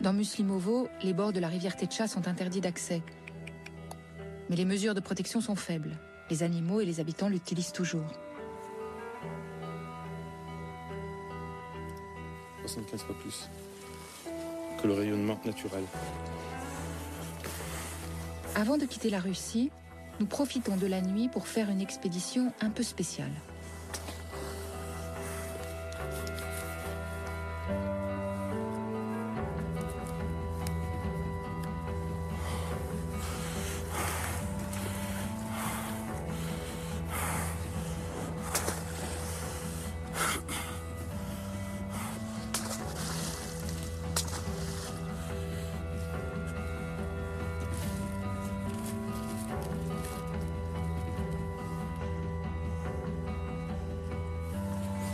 Dans Muslimovo, les bords de la rivière Techa sont interdits d'accès. Mais les mesures de protection sont faibles. Les animaux et les habitants l'utilisent toujours. 75 fois plus que le rayonnement naturel. Avant de quitter la Russie, nous profitons de la nuit pour faire une expédition un peu spéciale.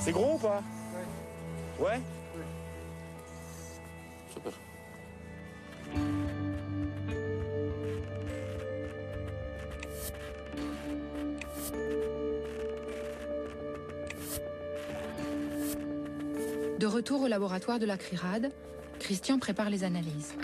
C'est gros ou pas? Ouais. Ouais? Super. De retour au laboratoire de la CRIRAD, Christian prépare les analyses.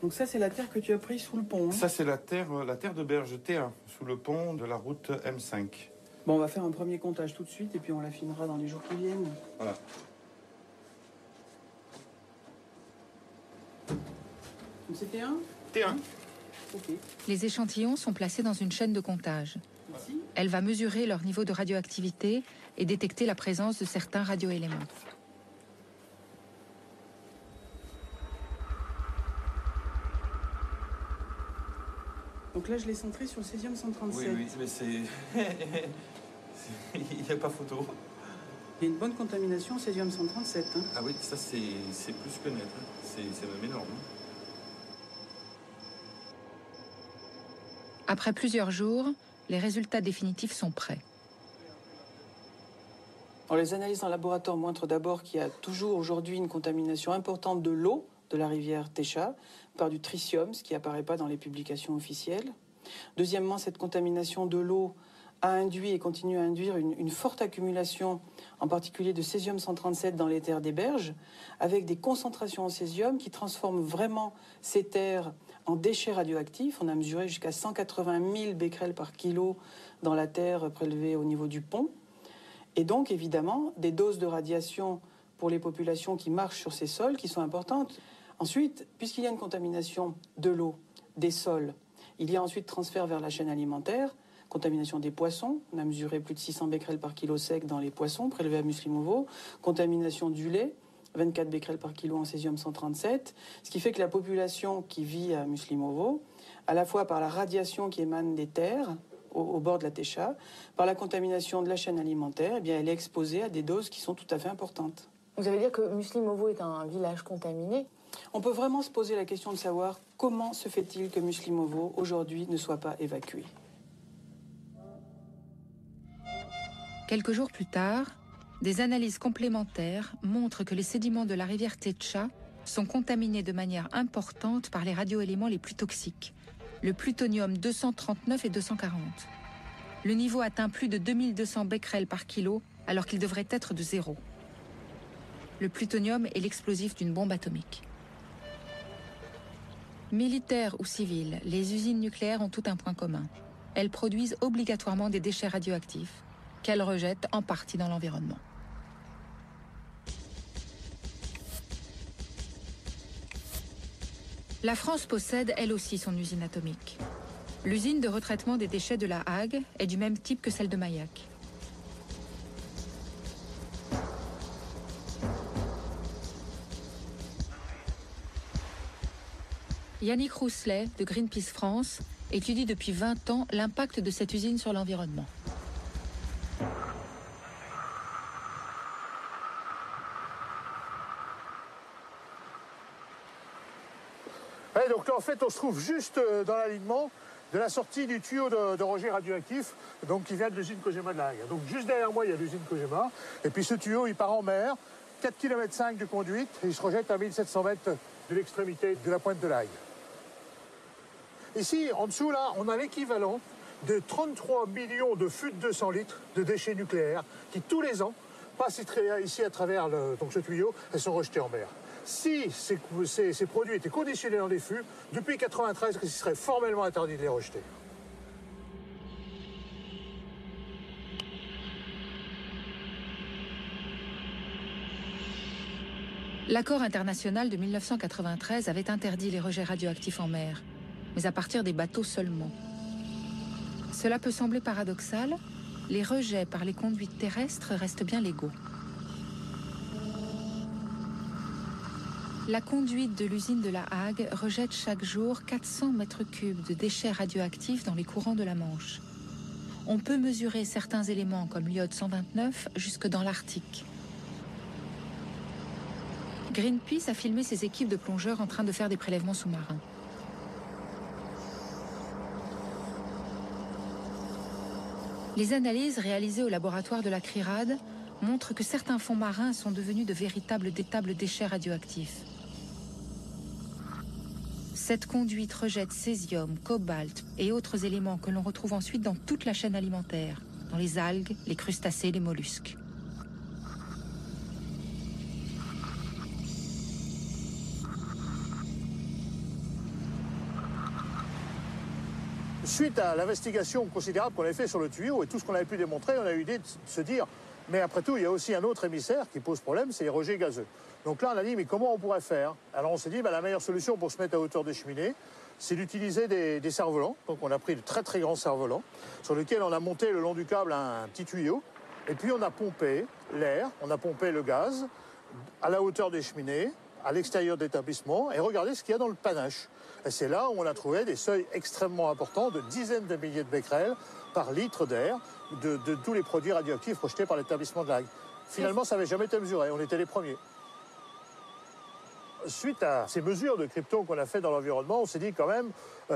Donc ça, c'est la terre que tu as prise sous le pont. Hein. Ça, c'est la terre de berge T1, sous le pont de la route M5. Bon, on va faire un premier comptage tout de suite et puis on l'affinera dans les jours qui viennent. Voilà. Donc c'est T1 T1. Ok. Les échantillons sont placés dans une chaîne de comptage. Elle va mesurer leur niveau de radioactivité et détecter la présence de certains radioéléments. Donc là, je l'ai centré sur le césium 137. Oui, mais c'est... Il n'y a pas photo. Il y a une bonne contamination au césium 137. Hein. Ah oui, ça c'est plus que net. Hein. C'est même énorme. Après plusieurs jours, les résultats définitifs sont prêts. Alors, les analyses en laboratoire montrent d'abord qu'il y a toujours aujourd'hui une contamination importante de l'eau de la rivière Techa par du tritium, ce qui n'apparaît pas dans les publications officielles. Deuxièmement, cette contamination de l'eau a induit et continue à induire une forte accumulation, en particulier de césium 137 dans les terres des berges, avec des concentrations en césium qui transforment vraiment ces terres en déchets radioactifs. On a mesuré jusqu'à 180 000 becquerels par kilo dans la terre prélevée au niveau du pont. Et donc, évidemment, des doses de radiation pour les populations qui marchent sur ces sols qui sont importantes. Ensuite, puisqu'il y a une contamination de l'eau, des sols, il y a ensuite transfert vers la chaîne alimentaire, contamination des poissons. On a mesuré plus de 600 becquerels par kilo sec dans les poissons prélevés à Muslimovo. Contamination du lait, 24 becquerels par kilo en césium-137, ce qui fait que la population qui vit à Myslimovo, à la fois par la radiation qui émane des terres au bord de la Techa, par la contamination de la chaîne alimentaire, eh bien, elle est exposée à des doses qui sont tout à fait importantes. Vous allez dire que Myslimovo est un village contaminé? On peut vraiment se poser la question de savoir comment se fait-il que Myslimovo, aujourd'hui, ne soit pas évacué. Quelques jours plus tard, des analyses complémentaires montrent que les sédiments de la rivière Techa sont contaminés de manière importante par les radioéléments les plus toxiques, le plutonium 239 et 240. Le niveau atteint plus de 2200 becquerels par kilo, alors qu'il devrait être de 0. Le plutonium est l'explosif d'une bombe atomique. Militaires ou civils, les usines nucléaires ont tout un point commun. Elles produisent obligatoirement des déchets radioactifs qu'elles rejettent en partie dans l'environnement. La France possède elle aussi son usine atomique. L'usine de retraitement des déchets de La Hague est du même type que celle de Mayak. Yannick Rousselet, de Greenpeace France, étudie depuis 20 ans l'impact de cette usine sur l'environnement. Ouais, donc là, en fait, on se trouve juste dans l'alignement de la sortie du tuyau de rejet radioactif, donc qui vient de l'usine Kojima de La Hague. Donc juste derrière moi, il y a l'usine Kojima, et puis ce tuyau, il part en mer, 4,5 km de conduite, et il se rejette à 1700 mètres de l'extrémité de la pointe de La Hague. Ici, en dessous, là, on a l'équivalent de 33 millions de fûts de 200 litres de déchets nucléaires qui, tous les ans, passent ici à travers donc ce tuyau et sont rejetés en mer. Si ces produits étaient conditionnés dans des fûts, depuis 1993, il serait formellement interdit de les rejeter. L'accord international de 1993 avait interdit les rejets radioactifs en mer, mais à partir des bateaux seulement. Cela peut sembler paradoxal, les rejets par les conduites terrestres restent bien légaux. La conduite de l'usine de La Hague rejette chaque jour 400 mètres cubes de déchets radioactifs dans les courants de la Manche. On peut mesurer certains éléments comme l'iode 129 jusque dans l'Arctique. Greenpeace a filmé ses équipes de plongeurs en train de faire des prélèvements sous-marins. Les analyses réalisées au laboratoire de la CRIRAD montrent que certains fonds marins sont devenus de véritables étables déchets radioactifs. Cette conduite rejette césium, cobalt et autres éléments que l'on retrouve ensuite dans toute la chaîne alimentaire, dans les algues, les crustacés, les mollusques. Suite à l'investigation considérable qu'on avait fait sur le tuyau et tout ce qu'on avait pu démontrer, on a eu l'idée de se dire, mais après tout, il y a aussi un autre émissaire qui pose problème, c'est les rejets gazeux. Donc là, on a dit, mais comment on pourrait faire? Alors on s'est dit, la meilleure solution pour se mettre à hauteur des cheminées, c'est d'utiliser des cerfs-volants. Donc on a pris de très très grands cerfs-volants, sur lesquels on a monté le long du câble un petit tuyau, et puis on a pompé l'air, on a pompé le gaz à la hauteur des cheminées, à l'extérieur de l'établissement, et regardez ce qu'il y a dans le panache. Et c'est là où on a trouvé des seuils extrêmement importants de dizaines de milliers de becquerels par litre d'air de tous les produits radioactifs rejetés par l'établissement de La Hague. Finalement, ça n'avait jamais été mesuré, on était les premiers. Suite à ces mesures de krypton qu'on a fait dans l'environnement, on s'est dit quand même,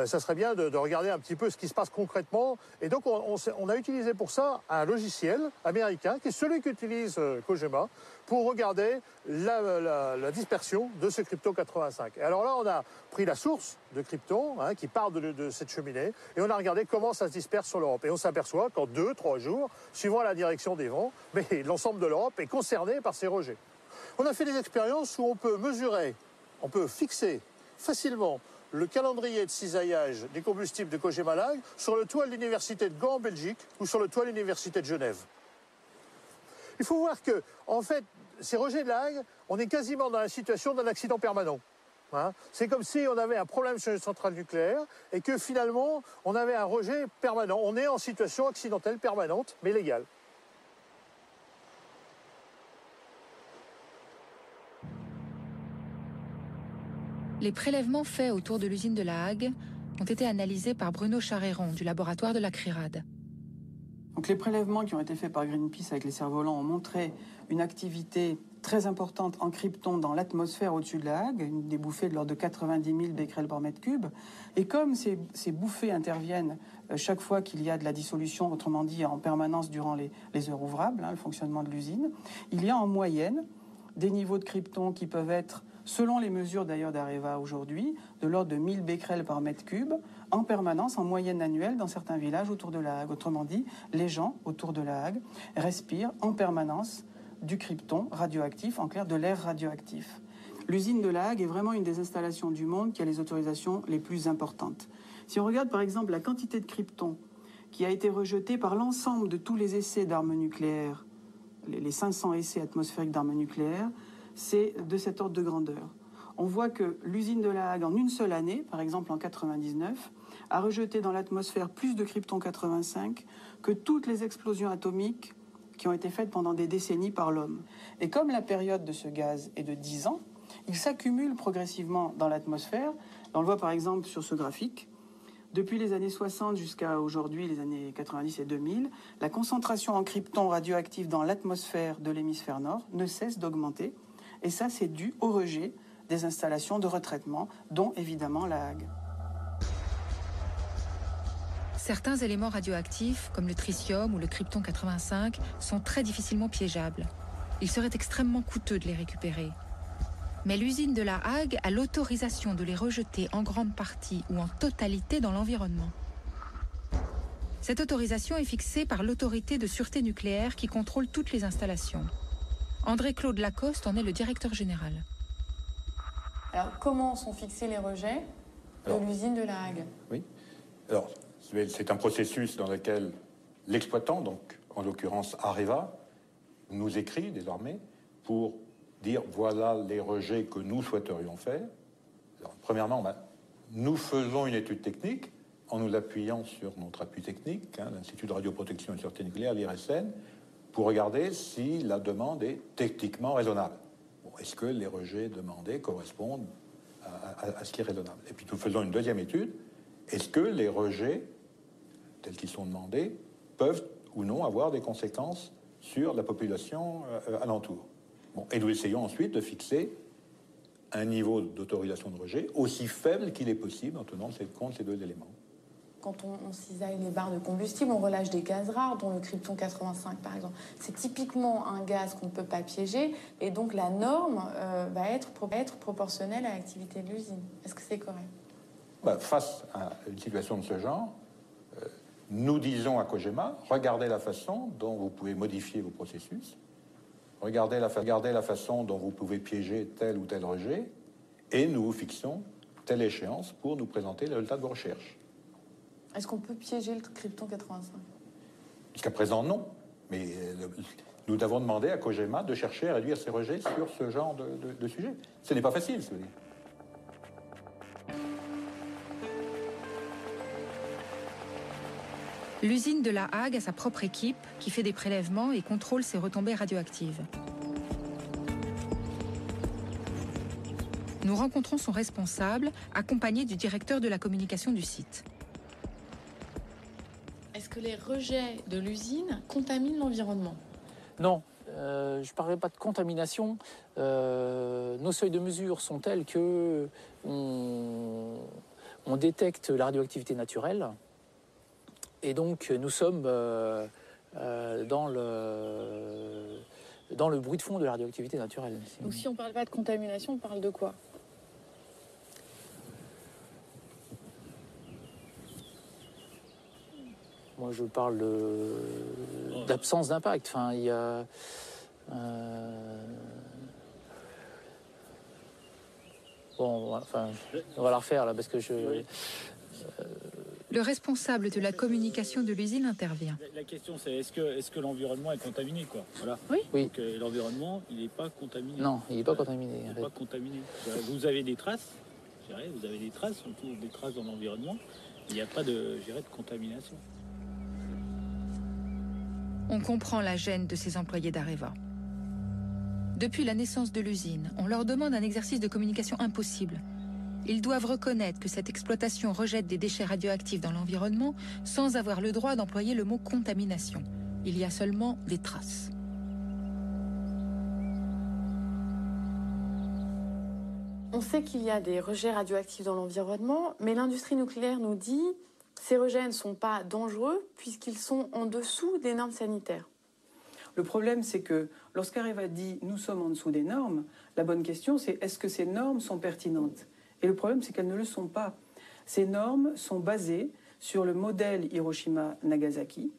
ça serait bien de regarder un petit peu ce qui se passe concrètement. Et donc on a utilisé pour ça un logiciel américain, qui est celui qu'utilise Kojima, pour regarder la dispersion de ce krypton 85. Et alors là, on a pris la source de krypton, qui part de cette cheminée, et on a regardé comment ça se disperse sur l'Europe. Et on s'aperçoit qu'en 2-3 jours, suivant la direction des vents, l'ensemble de l'Europe est concerné par ces rejets. On a fait des expériences où on peut mesurer, on peut fixer facilement le calendrier de cisaillage des combustibles de Kojima La Hague sur le toit de l'université de Gand en Belgique ou sur le toit de l'université de Genève. Il faut voir que, en fait, ces rejets de La Hague, on est quasiment dans la situation d'un accident permanent. C'est comme si on avait un problème sur une centrale nucléaire et que finalement, on avait un rejet permanent. On est en situation accidentelle permanente, mais légale. Les prélèvements faits autour de l'usine de La Hague ont été analysés par Bruno Charéron du laboratoire de la CRIRAD. Donc les prélèvements qui ont été faits par Greenpeace avec les cerfs-volants ont montré une activité très importante en krypton dans l'atmosphère au-dessus de La Hague, des bouffées de l'ordre de 90 000 becquerels par mètre cube. Et comme ces bouffées interviennent chaque fois qu'il y a de la dissolution, autrement dit en permanence durant les heures ouvrables, le fonctionnement de l'usine, il y a en moyenne des niveaux de krypton qui peuvent être, selon les mesures d'ailleurs d'Areva aujourd'hui, de l'ordre de 1000 becquerels par mètre cube, en permanence, en moyenne annuelle, dans certains villages autour de La Hague. Autrement dit, les gens autour de La Hague respirent en permanence du krypton radioactif, en clair de l'air radioactif. L'usine de La Hague est vraiment une des installations du monde qui a les autorisations les plus importantes. Si on regarde par exemple la quantité de krypton qui a été rejetée par l'ensemble de tous les essais d'armes nucléaires, les 500 essais atmosphériques d'armes nucléaires, c'est de cet ordre de grandeur. On voit que l'usine de La Hague, en une seule année, par exemple en 1999, a rejeté dans l'atmosphère plus de krypton-85 que toutes les explosions atomiques qui ont été faites pendant des décennies par l'homme. Et comme la période de ce gaz est de 10 ans, il s'accumule progressivement dans l'atmosphère. On le voit par exemple sur ce graphique. Depuis les années 60 jusqu'à aujourd'hui, les années 90 et 2000, la concentration en krypton radioactif dans l'atmosphère de l'hémisphère nord ne cesse d'augmenter. Et ça, c'est dû au rejet des installations de retraitement, dont évidemment La Hague. Certains éléments radioactifs, comme le tritium ou le krypton-85, sont très difficilement piégeables. Il serait extrêmement coûteux de les récupérer. Mais l'usine de La Hague a l'autorisation de les rejeter en grande partie ou en totalité dans l'environnement. Cette autorisation est fixée par l'autorité de sûreté nucléaire qui contrôle toutes les installations. André-Claude Lacoste en est le directeur général. Alors, comment sont fixés les rejets de l'usine de La Hague? Oui. Alors, c'est un processus dans lequel l'exploitant, donc en l'occurrence Areva, nous écrit désormais pour dire voilà les rejets que nous souhaiterions faire. Alors, premièrement, nous faisons une étude technique en nous appuyant sur notre appui technique, l'Institut de radioprotection et de sûreté nucléaire, l'IRSN, pour regarder si la demande est techniquement raisonnable. Bon, est-ce que les rejets demandés correspondent à ce qui est raisonnable? Et puis nous faisons une deuxième étude. Est-ce que les rejets, tels qu'ils sont demandés, peuvent ou non avoir des conséquences sur la population alentour? Bon, et nous essayons ensuite de fixer un niveau d'autorisation de rejet aussi faible qu'il est possible en tenant compte de ces deux éléments. Quand on cisaille les barres de combustible, on relâche des gaz rares, dont le krypton-85 par exemple. C'est typiquement un gaz qu'on ne peut pas piéger, et donc la norme va être proportionnelle à l'activité de l'usine. Est-ce que c'est correct? Face à une situation de ce genre, nous disons à Cogema, regardez la façon dont vous pouvez modifier vos processus, regardez la façon dont vous pouvez piéger tel ou tel rejet, et nous vous fixons telle échéance pour nous présenter les résultats de vos recherches. Est-ce qu'on peut piéger le krypton-85? Jusqu'à présent, non. Mais nous avons demandé à Cogema de chercher à réduire ses rejets sur ce genre de sujet. Ce n'est pas facile, je veux dire. L'usine de La Hague a sa propre équipe qui fait des prélèvements et contrôle ses retombées radioactives. Nous rencontrons son responsable, accompagné du directeur de la communication du site. Est-ce que les rejets de l'usine contaminent l'environnement? Non, je ne parlerai pas de contamination. Nos seuils de mesure sont tels que on détecte la radioactivité naturelle. Et donc, nous sommes dans le bruit de fond de la radioactivité naturelle. Donc, si on ne parle pas de contamination, on parle de quoi? Moi, je parle d'absence d'impact. Enfin, il y a... Bon, enfin, on va la refaire, là, parce que je... Le responsable de la communication de l'usine intervient. La question, c'est est-ce que l'environnement est contaminé, quoi? Voilà. Oui. Donc, l'environnement, il n'est pas contaminé. Non, il n'est pas contaminé. Il n'est pas contaminé. Vous avez des traces, vous avez des traces, surtout des traces dans l'environnement. Il n'y a pas de contamination. On comprend la gêne de ces employés d'Areva. Depuis la naissance de l'usine, on leur demande un exercice de communication impossible. Ils doivent reconnaître que cette exploitation rejette des déchets radioactifs dans l'environnement sans avoir le droit d'employer le mot contamination. Il y a seulement des traces. On sait qu'il y a des rejets radioactifs dans l'environnement, mais l'industrie nucléaire nous dit que ces rejets ne sont pas dangereux puisqu'ils sont en dessous des normes sanitaires. Le problème, c'est que lorsqu'Areva dit « nous sommes en dessous des normes », la bonne question, c'est est-ce que ces normes sont pertinentes? Et le problème, c'est qu'elles ne le sont pas. Ces normes sont basées sur le modèle Hiroshima-Nagasaki,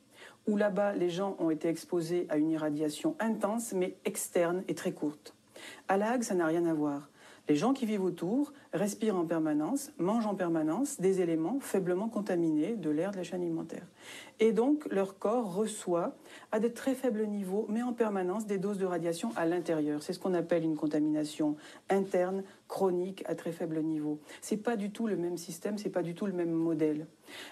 où là-bas, les gens ont été exposés à une irradiation intense, mais externe et très courte. À La Hague, ça n'a rien à voir. Les gens qui vivent autour respirent en permanence, mangent en permanence des éléments faiblement contaminés de l'air de la chaîne alimentaire. Et donc, leur corps reçoit à de très faibles niveaux, mais en permanence, des doses de radiation à l'intérieur. C'est ce qu'on appelle une contamination interne, chronique, à très faible niveau. C'est pas du tout le même système, c'est pas du tout le même modèle.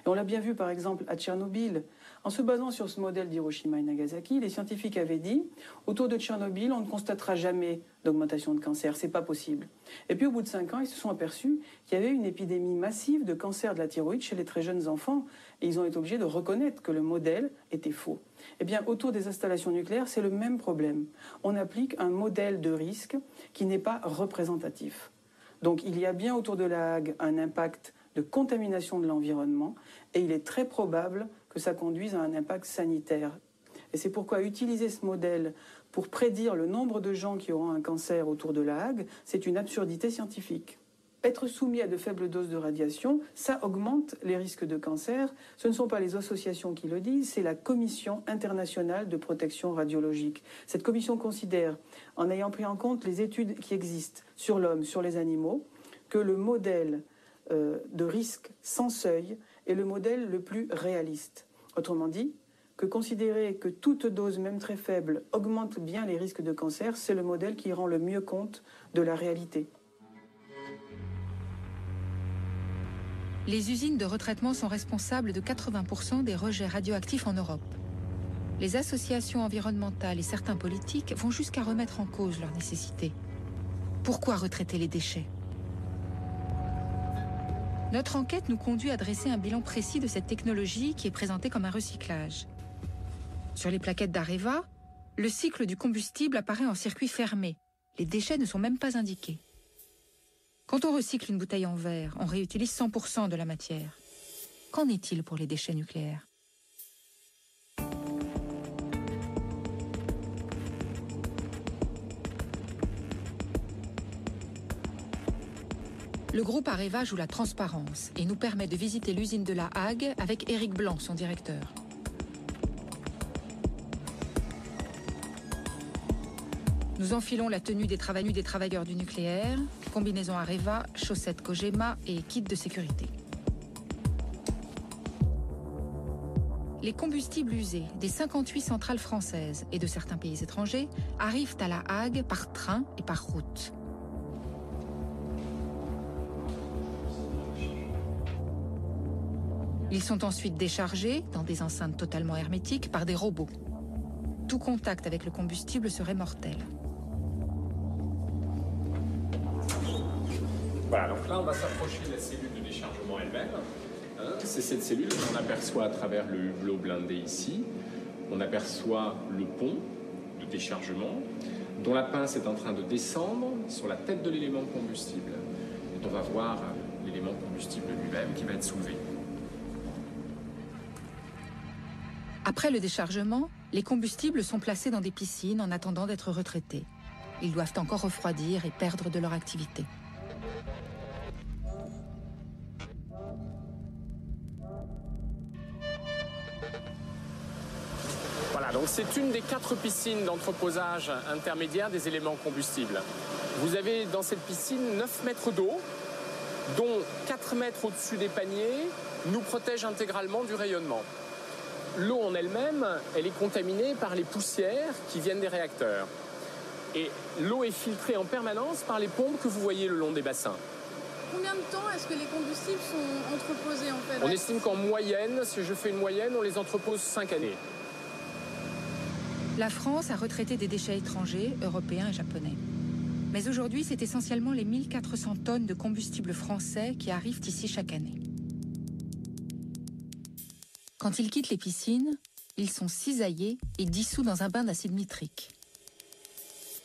Et on l'a bien vu, par exemple, à Tchernobyl. En se basant sur ce modèle d'Hiroshima et Nagasaki, les scientifiques avaient dit « autour de Tchernobyl, on ne constatera jamais d'augmentation de cancer, c'est pas possible ». Et puis au bout de 5 ans, ils se sont aperçus qu'il y avait une épidémie massive de cancer de la thyroïde chez les très jeunes enfants. Et ils ont été obligés de reconnaître que le modèle était faux. Eh bien, autour des installations nucléaires, c'est le même problème. On applique un modèle de risque qui n'est pas représentatif. Donc il y a bien autour de La Hague un impact de contamination de l'environnement et il est très probable que ça conduise à un impact sanitaire. Et c'est pourquoi utiliser ce modèle pour prédire le nombre de gens qui auront un cancer autour de La Hague, c'est une absurdité scientifique. Être soumis à de faibles doses de radiation, ça augmente les risques de cancer. Ce ne sont pas les associations qui le disent, c'est la Commission internationale de protection radiologique. Cette commission considère, en ayant pris en compte les études qui existent sur l'homme, sur les animaux, que le modèle de risque sans seuil est le modèle le plus réaliste. Autrement dit, que considérer que toute dose, même très faible, augmente bien les risques de cancer, c'est le modèle qui rend le mieux compte de la réalité. Les usines de retraitement sont responsables de 80% des rejets radioactifs en Europe. Les associations environnementales et certains politiques vont jusqu'à remettre en cause leur nécessité. Pourquoi retraiter les déchets ? Notre enquête nous conduit à dresser un bilan précis de cette technologie qui est présentée comme un recyclage. Sur les plaquettes d'Areva, le cycle du combustible apparaît en circuit fermé. Les déchets ne sont même pas indiqués. Quand on recycle une bouteille en verre, on réutilise 100% de la matière. Qu'en est-il pour les déchets nucléaires ? Le groupe Areva joue la transparence et nous permet de visiter l'usine de La Hague avec Éric Blanc, son directeur. Nous enfilons la tenue des travailleurs du nucléaire, combinaison Areva, chaussettes Kojima et kit de sécurité. Les combustibles usés des 58 centrales françaises et de certains pays étrangers arrivent à La Hague par train et par route. Ils sont ensuite déchargés dans des enceintes totalement hermétiques par des robots. Tout contact avec le combustible serait mortel. Voilà, donc là on va s'approcher de la cellule de déchargement elle-même. C'est cette cellule qu'on aperçoit à travers le hublot blindé ici. On aperçoit le pont de déchargement dont la pince est en train de descendre sur la tête de l'élément combustible. Et on va voir l'élément combustible lui-même qui va être soulevé. Après le déchargement, les combustibles sont placés dans des piscines en attendant d'être retraités. Ils doivent encore refroidir et perdre de leur activité. Voilà, donc c'est une des 4 piscines d'entreposage intermédiaire des éléments combustibles. Vous avez dans cette piscine 9 mètres d'eau, dont 4 mètres au-dessus des paniers nous protègent intégralement du rayonnement. L'eau en elle-même, elle est contaminée par les poussières qui viennent des réacteurs. Et l'eau est filtrée en permanence par les pompes que vous voyez le long des bassins. Combien de temps est-ce que les combustibles sont entreposés en fait ? On estime qu'en moyenne, si je fais une moyenne, on les entrepose 5 années. La France a retraité des déchets étrangers, européens et japonais. Mais aujourd'hui, c'est essentiellement les 1400 tonnes de combustible français qui arrivent ici chaque année. Quand ils quittent les piscines, ils sont cisaillés et dissous dans un bain d'acide nitrique.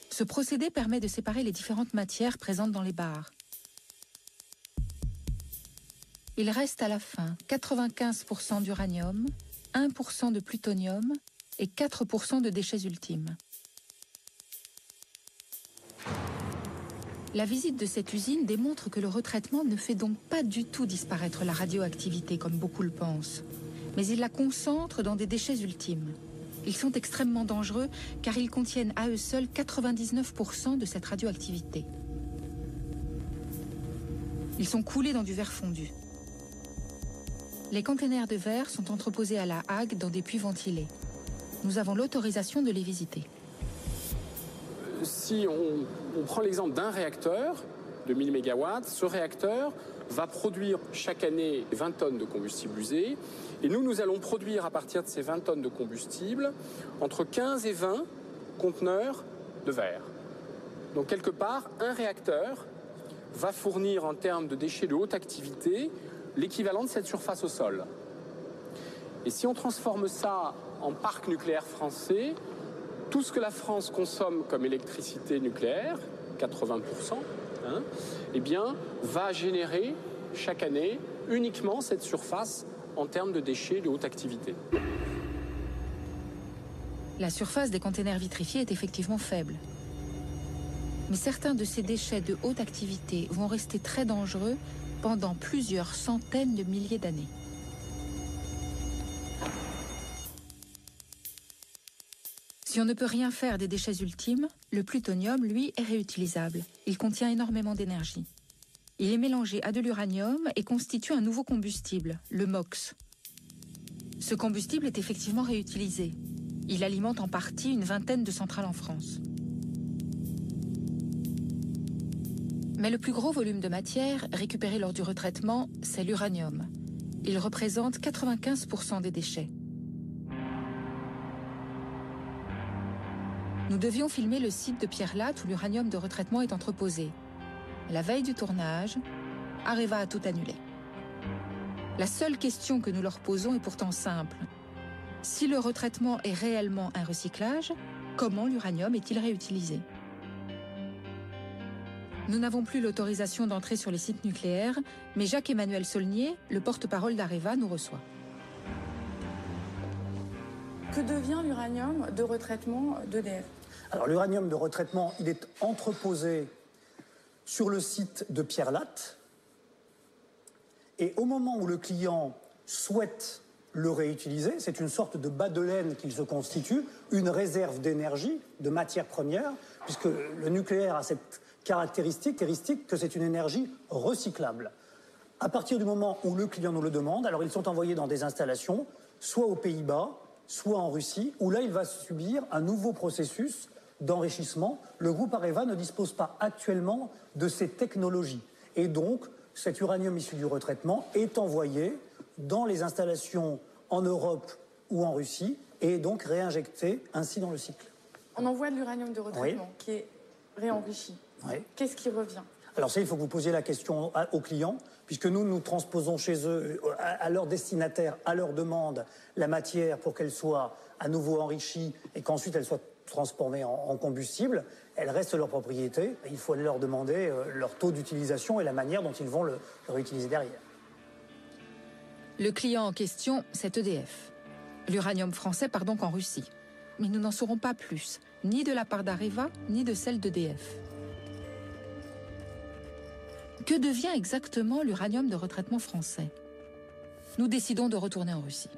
Ce procédé permet de séparer les différentes matières présentes dans les barres. Il reste à la fin 95% d'uranium, 1% de plutonium et 4% de déchets ultimes. La visite de cette usine démontre que le retraitement ne fait donc pas du tout disparaître la radioactivité comme beaucoup le pensent, mais il la concentre dans des déchets ultimes. Ils sont extrêmement dangereux car ils contiennent à eux seuls 99% de cette radioactivité. Ils sont coulés dans du verre fondu. Les containers de verre sont entreposés à La Hague dans des puits ventilés. Nous avons l'autorisation de les visiter. Si on prend l'exemple d'un réacteur de 1000 MW, ce réacteur va produire chaque année 20 tonnes de combustible usé. Et nous allons produire à partir de ces 20 tonnes de combustible entre 15 et 20 conteneurs de verre. Donc quelque part, un réacteur va fournir en termes de déchets de haute activité l'équivalent de cette surface au sol. Et si on transforme ça en parc nucléaire français, tout ce que la France consomme comme électricité nucléaire, 80%, eh bien, va générer chaque année uniquement cette surface en termes de déchets de haute activité. La surface des containers vitrifiés est effectivement faible. Mais certains de ces déchets de haute activité vont rester très dangereux pendant plusieurs centaines de milliers d'années. Si on ne peut rien faire des déchets ultimes, le plutonium, lui, est réutilisable. Il contient énormément d'énergie. Il est mélangé à de l'uranium et constitue un nouveau combustible, le MOX. Ce combustible est effectivement réutilisé. Il alimente en partie une vingtaine de centrales en France. Mais le plus gros volume de matière récupéré lors du retraitement, c'est l'uranium. Il représente 95% des déchets. Nous devions filmer le site de Pierre-Latte où l'uranium de retraitement est entreposé. La veille du tournage, Areva a tout annulé. La seule question que nous leur posons est pourtant simple. Si le retraitement est réellement un recyclage, comment l'uranium est-il réutilisé ? Nous n'avons plus l'autorisation d'entrer sur les sites nucléaires, mais Jacques-Emmanuel Saulnier, le porte-parole d'Areva, nous reçoit. Que devient l'uranium de retraitement d'EDF ? Alors l'uranium de retraitement, il est entreposé sur le site de Pierre-Latte. Et au moment où le client souhaite le réutiliser, c'est une sorte de bas de laine qu'il se constitue, une réserve d'énergie, de matière première, puisque le nucléaire a cette caractéristique que c'est une énergie recyclable. À partir du moment où le client nous le demande, alors ils sont envoyés dans des installations, soit aux Pays-Bas, soit en Russie, où là il va subir un nouveau processus d'enrichissement. Le groupe Areva ne dispose pas actuellement de ces technologies. Et donc, cet uranium issu du retraitement est envoyé dans les installations en Europe ou en Russie et donc réinjecté ainsi dans le cycle. On envoie de l'uranium de retraitement qui est réenrichi. Qu'est-ce qui revient ? Alors ça, il faut que vous posiez la question aux clients, puisque nous transposons chez eux, à leur destinataire, à leur demande, la matière pour qu'elle soit à nouveau enrichie et qu'ensuite elle soit transformée en combustible. Elle reste leur propriété. Il faut leur demander leur taux d'utilisation et la manière dont ils vont le réutiliser derrière. Le client en question, c'est EDF. L'uranium français part donc en Russie. Mais nous n'en saurons pas plus, ni de la part d'Areva, ni de celle d'EDF. Que devient exactement l'uranium de retraitement français ? Nous décidons de retourner en Russie.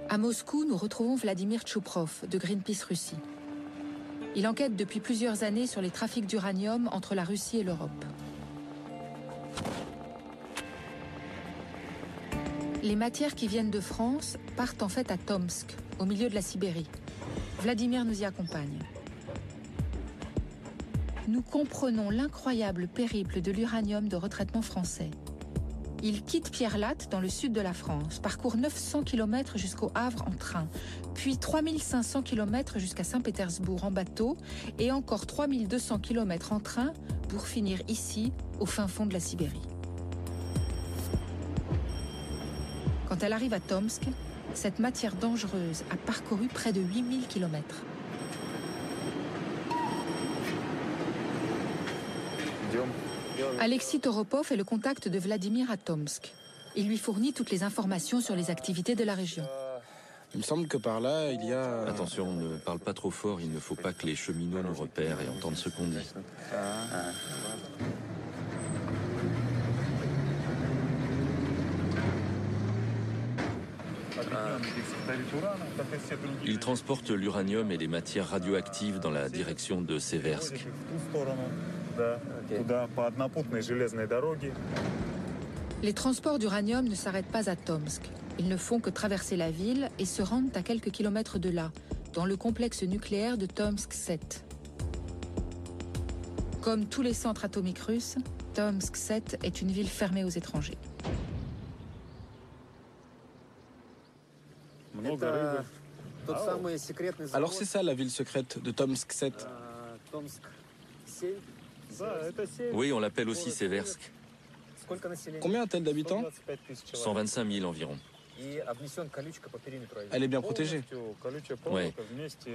À Moscou, nous retrouvons Vladimir Tchouprov de Greenpeace Russie. Il enquête depuis plusieurs années sur les trafics d'uranium entre la Russie et l'Europe. Les matières qui viennent de France partent en fait à Tomsk, au milieu de la Sibérie. Vladimir nous y accompagne. Nous comprenons l'incroyable périple de l'uranium de retraitement français. Il quitte Pierre-Latte dans le sud de la France, parcourt 900 km jusqu'au Havre en train, puis 3500 km jusqu'à Saint-Pétersbourg en bateau et encore 3200 km en train pour finir ici, au fin fond de la Sibérie. Quand elle arrive à Tomsk, cette matière dangereuse a parcouru près de 8000 km. Alexis Toropov est le contact de Vladimir à Tomsk. Il lui fournit toutes les informations sur les activités de la région. Il me semble que par là, il y a... Attention, ne parle pas trop fort, il ne faut pas que les cheminots nous repèrent et entendent ce qu'on dit. Il transporte l'uranium et les matières radioactives dans la direction de Seversk. Les transports d'uranium ne s'arrêtent pas à Tomsk. Ils ne font que traverser la ville et se rendent à quelques kilomètres de là, dans le complexe nucléaire de Tomsk 7. Comme tous les centres atomiques russes, Tomsk 7 est une ville fermée aux étrangers. Alors c'est ça la ville secrète de Tomsk 7. Oui, on l'appelle aussi Seversk. Combien a-t-elle d'habitants? 125 000 environ. Elle est bien protégée. Oui.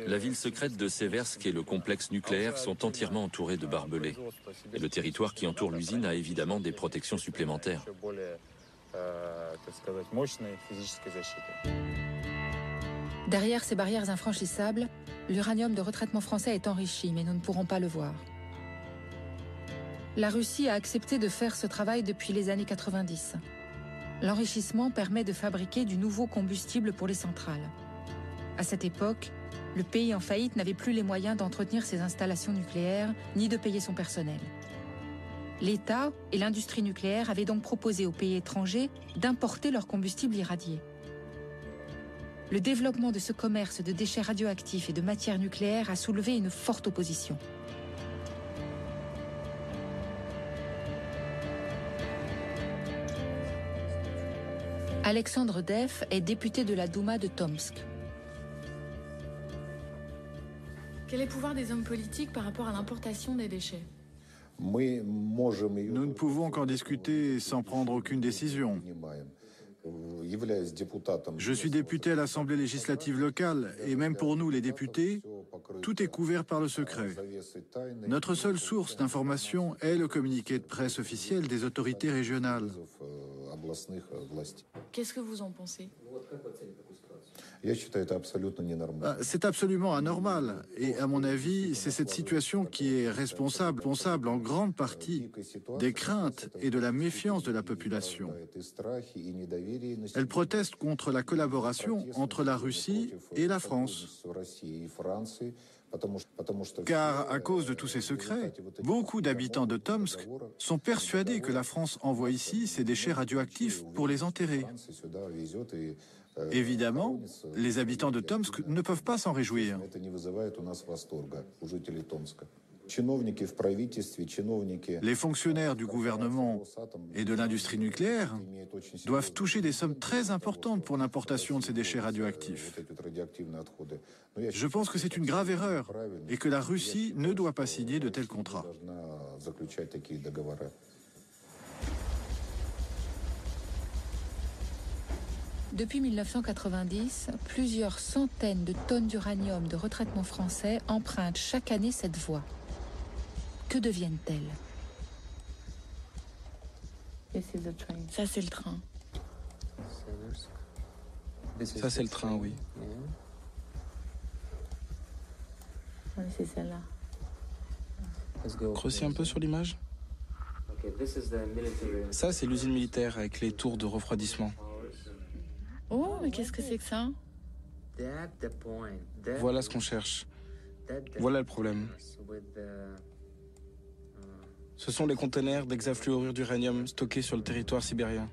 La ville secrète de Seversk et le complexe nucléaire sont entièrement entourés de barbelés. Et le territoire qui entoure l'usine a évidemment des protections supplémentaires. Derrière ces barrières infranchissables, l'uranium de retraitement français est enrichi, mais nous ne pourrons pas le voir. La Russie a accepté de faire ce travail depuis les années 90. L'enrichissement permet de fabriquer du nouveau combustible pour les centrales. À cette époque, le pays en faillite n'avait plus les moyens d'entretenir ses installations nucléaires ni de payer son personnel. L'État et l'industrie nucléaire avaient donc proposé aux pays étrangers d'importer leur combustible irradié. Le développement de ce commerce de déchets radioactifs et de matières nucléaires a soulevé une forte opposition. Alexandre Deff est député de la Douma de Tomsk. Quel est le pouvoir des hommes politiques par rapport à l'importation des déchets? Nous ne pouvons qu'en discuter sans prendre aucune décision. Je suis député à l'Assemblée législative locale et même pour nous, les députés, tout est couvert par le secret. Notre seule source d'information est le communiqué de presse officiel des autorités régionales. Qu'est-ce que vous en pensez? C'est absolument anormal. Et à mon avis, c'est cette situation qui est responsable en grande partie des craintes et de la méfiance de la population. Elle proteste contre la collaboration entre la Russie et la France. Car à cause de tous ces secrets, beaucoup d'habitants de Tomsk sont persuadés que la France envoie ici ses déchets radioactifs pour les enterrer. Évidemment, les habitants de Tomsk ne peuvent pas s'en réjouir. Les fonctionnaires du gouvernement et de l'industrie nucléaire doivent toucher des sommes très importantes pour l'importation de ces déchets radioactifs. Je pense que c'est une grave erreur et que la Russie ne doit pas signer de tels contrats. Depuis 1990, plusieurs centaines de tonnes d'uranium de retraitement français empruntent chaque année cette voie. Que deviennent-elles? Ça, c'est le train. Ça, c'est le train, oui. Oui, c'est celle-là. Creusez un peu sur l'image. Ça, c'est l'usine militaire avec les tours de refroidissement. Oh, mais qu'est-ce que c'est que ça? Voilà ce qu'on cherche. Voilà le problème. Ce sont les containers d'hexafluorure d'uranium stockés sur le territoire sibérien.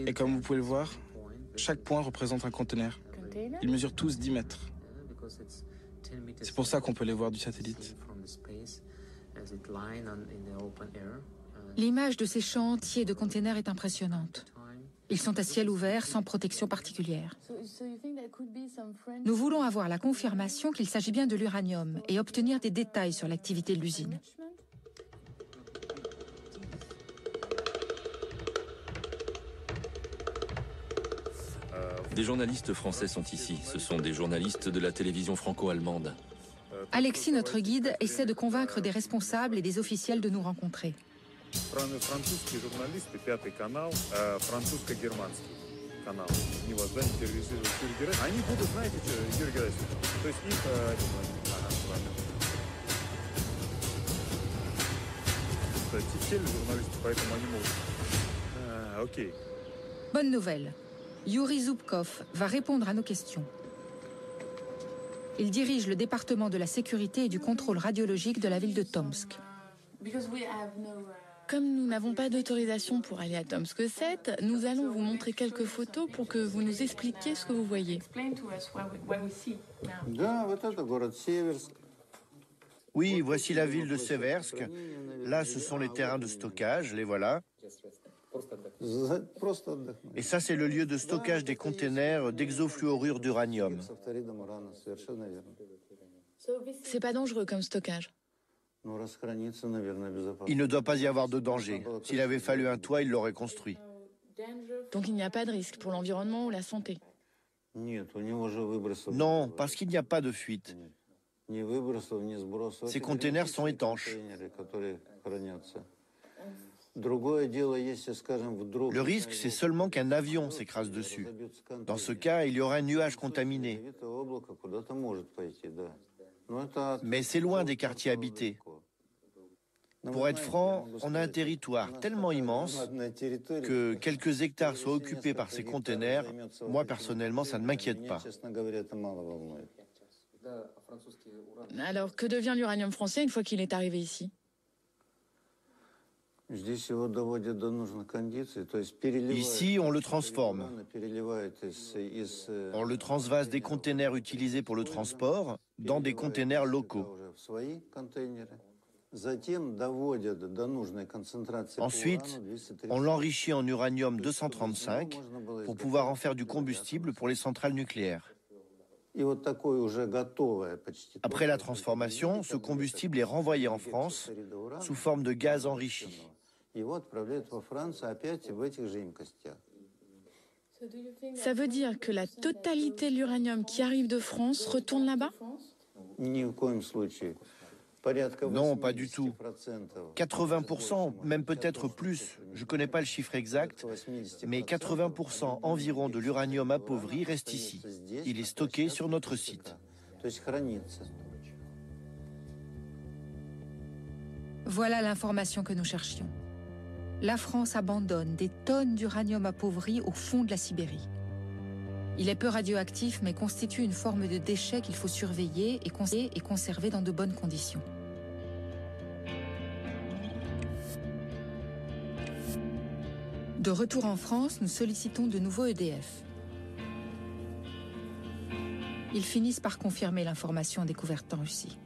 Et comme vous pouvez le voir, chaque point représente un conteneur. Ils mesurent tous 10 mètres. C'est pour ça qu'on peut les voir du satellite. L'image de ces champs entiers de containers est impressionnante. Ils sont à ciel ouvert, sans protection particulière. Nous voulons avoir la confirmation qu'il s'agit bien de l'uranium et obtenir des détails sur l'activité de l'usine. Des journalistes français sont ici. Ce sont des journalistes de la télévision franco-allemande. Alexis, notre guide, essaie de convaincre des responsables et des officiels de nous rencontrer. Французские журналисты, Пятый канал, французско-германский канал. Они вас заинтересуют Юрий Герасимов. Они будут, знаете, что, Юрий Герасимов. То есть их тележурналисты, поэтому они могут. Окей. Bonne nouvelle. Yuri Zubkov va répondre à nos questions. Il dirige le département de la sécurité et du contrôle radiologique de la ville de Tomsk. Comme nous n'avons pas d'autorisation pour aller à Tomsk 7, nous allons vous montrer quelques photos pour que vous nous expliquiez ce que vous voyez. Oui, voici la ville de Seversk. Là, ce sont les terrains de stockage, les voilà. Et ça, c'est le lieu de stockage des containers d'hexafluorure d'uranium. C'est pas dangereux comme stockage. Il ne doit pas y avoir de danger. S'il avait fallu un toit, il l'aurait construit. Donc il n'y a pas de risque pour l'environnement ou la santé? Non, parce qu'il n'y a pas de fuite. Ces containers sont étanches. Le risque, c'est seulement qu'un avion s'écrase dessus. Dans ce cas, il y aura un nuage contaminé. Mais c'est loin des quartiers habités. Pour être franc, on a un territoire tellement immense que quelques hectares soient occupés par ces containers, moi personnellement, ça ne m'inquiète pas. Alors, que devient l'uranium français une fois qu'il est arrivé ici? Ici, on le transforme. On le transvase des containers utilisés pour le transport dans des containers locaux. Ensuite, on l'enrichit en uranium 235 pour pouvoir en faire du combustible pour les centrales nucléaires. Après la transformation, ce combustible est renvoyé en France sous forme de gaz enrichi. Ça veut dire que la totalité de l'uranium qui arrive de France retourne là-bas? Non, pas du tout. 80%, même peut-être plus, je ne connais pas le chiffre exact, mais 80% environ de l'uranium appauvri reste ici. Il est stocké sur notre site. Voilà l'information que nous cherchions. La France abandonne des tonnes d'uranium appauvri au fond de la Sibérie. Il est peu radioactif, mais constitue une forme de déchet qu'il faut surveiller et conserver dans de bonnes conditions. De retour en France, nous sollicitons de nouveau EDF. Ils finissent par confirmer l'information découverte en Russie.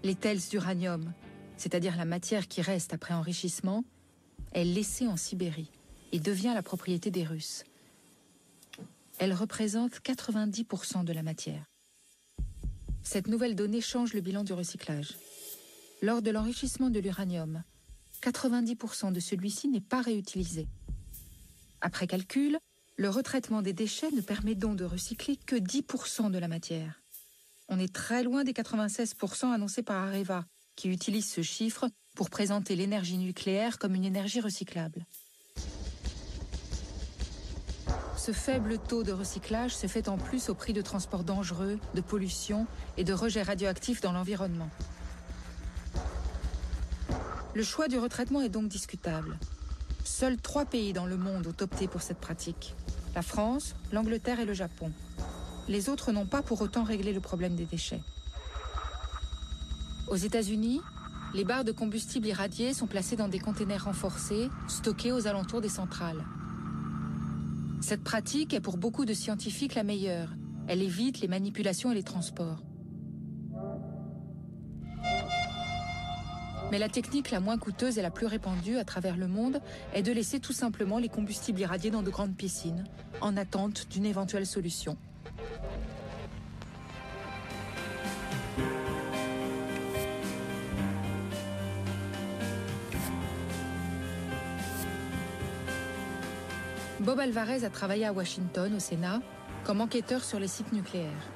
Les tels d'uranium, c'est-à-dire la matière qui reste après enrichissement, est laissée en Sibérie et devient la propriété des Russes. Elle représente 90% de la matière. Cette nouvelle donnée change le bilan du recyclage. Lors de l'enrichissement de l'uranium, 90% de celui-ci n'est pas réutilisé. Après calcul, le retraitement des déchets ne permet donc de recycler que 10% de la matière. On est très loin des 96% annoncés par Areva, qui utilise ce chiffre pour présenter l'énergie nucléaire comme une énergie recyclable. Ce faible taux de recyclage se fait en plus au prix de transports dangereux, de pollution et de rejets radioactifs dans l'environnement. Le choix du retraitement est donc discutable. Seuls 3 pays dans le monde ont opté pour cette pratique. La France, l'Angleterre et le Japon. Les autres n'ont pas pour autant réglé le problème des déchets. Aux États-Unis, les barres de combustible irradiés sont placées dans des containers renforcés, stockés aux alentours des centrales. Cette pratique est pour beaucoup de scientifiques la meilleure. Elle évite les manipulations et les transports. Mais la technique la moins coûteuse et la plus répandue à travers le monde est de laisser tout simplement les combustibles irradiés dans de grandes piscines, en attente d'une éventuelle solution. Bob Alvarez a travaillé à Washington, au Sénat, comme enquêteur sur les sites nucléaires.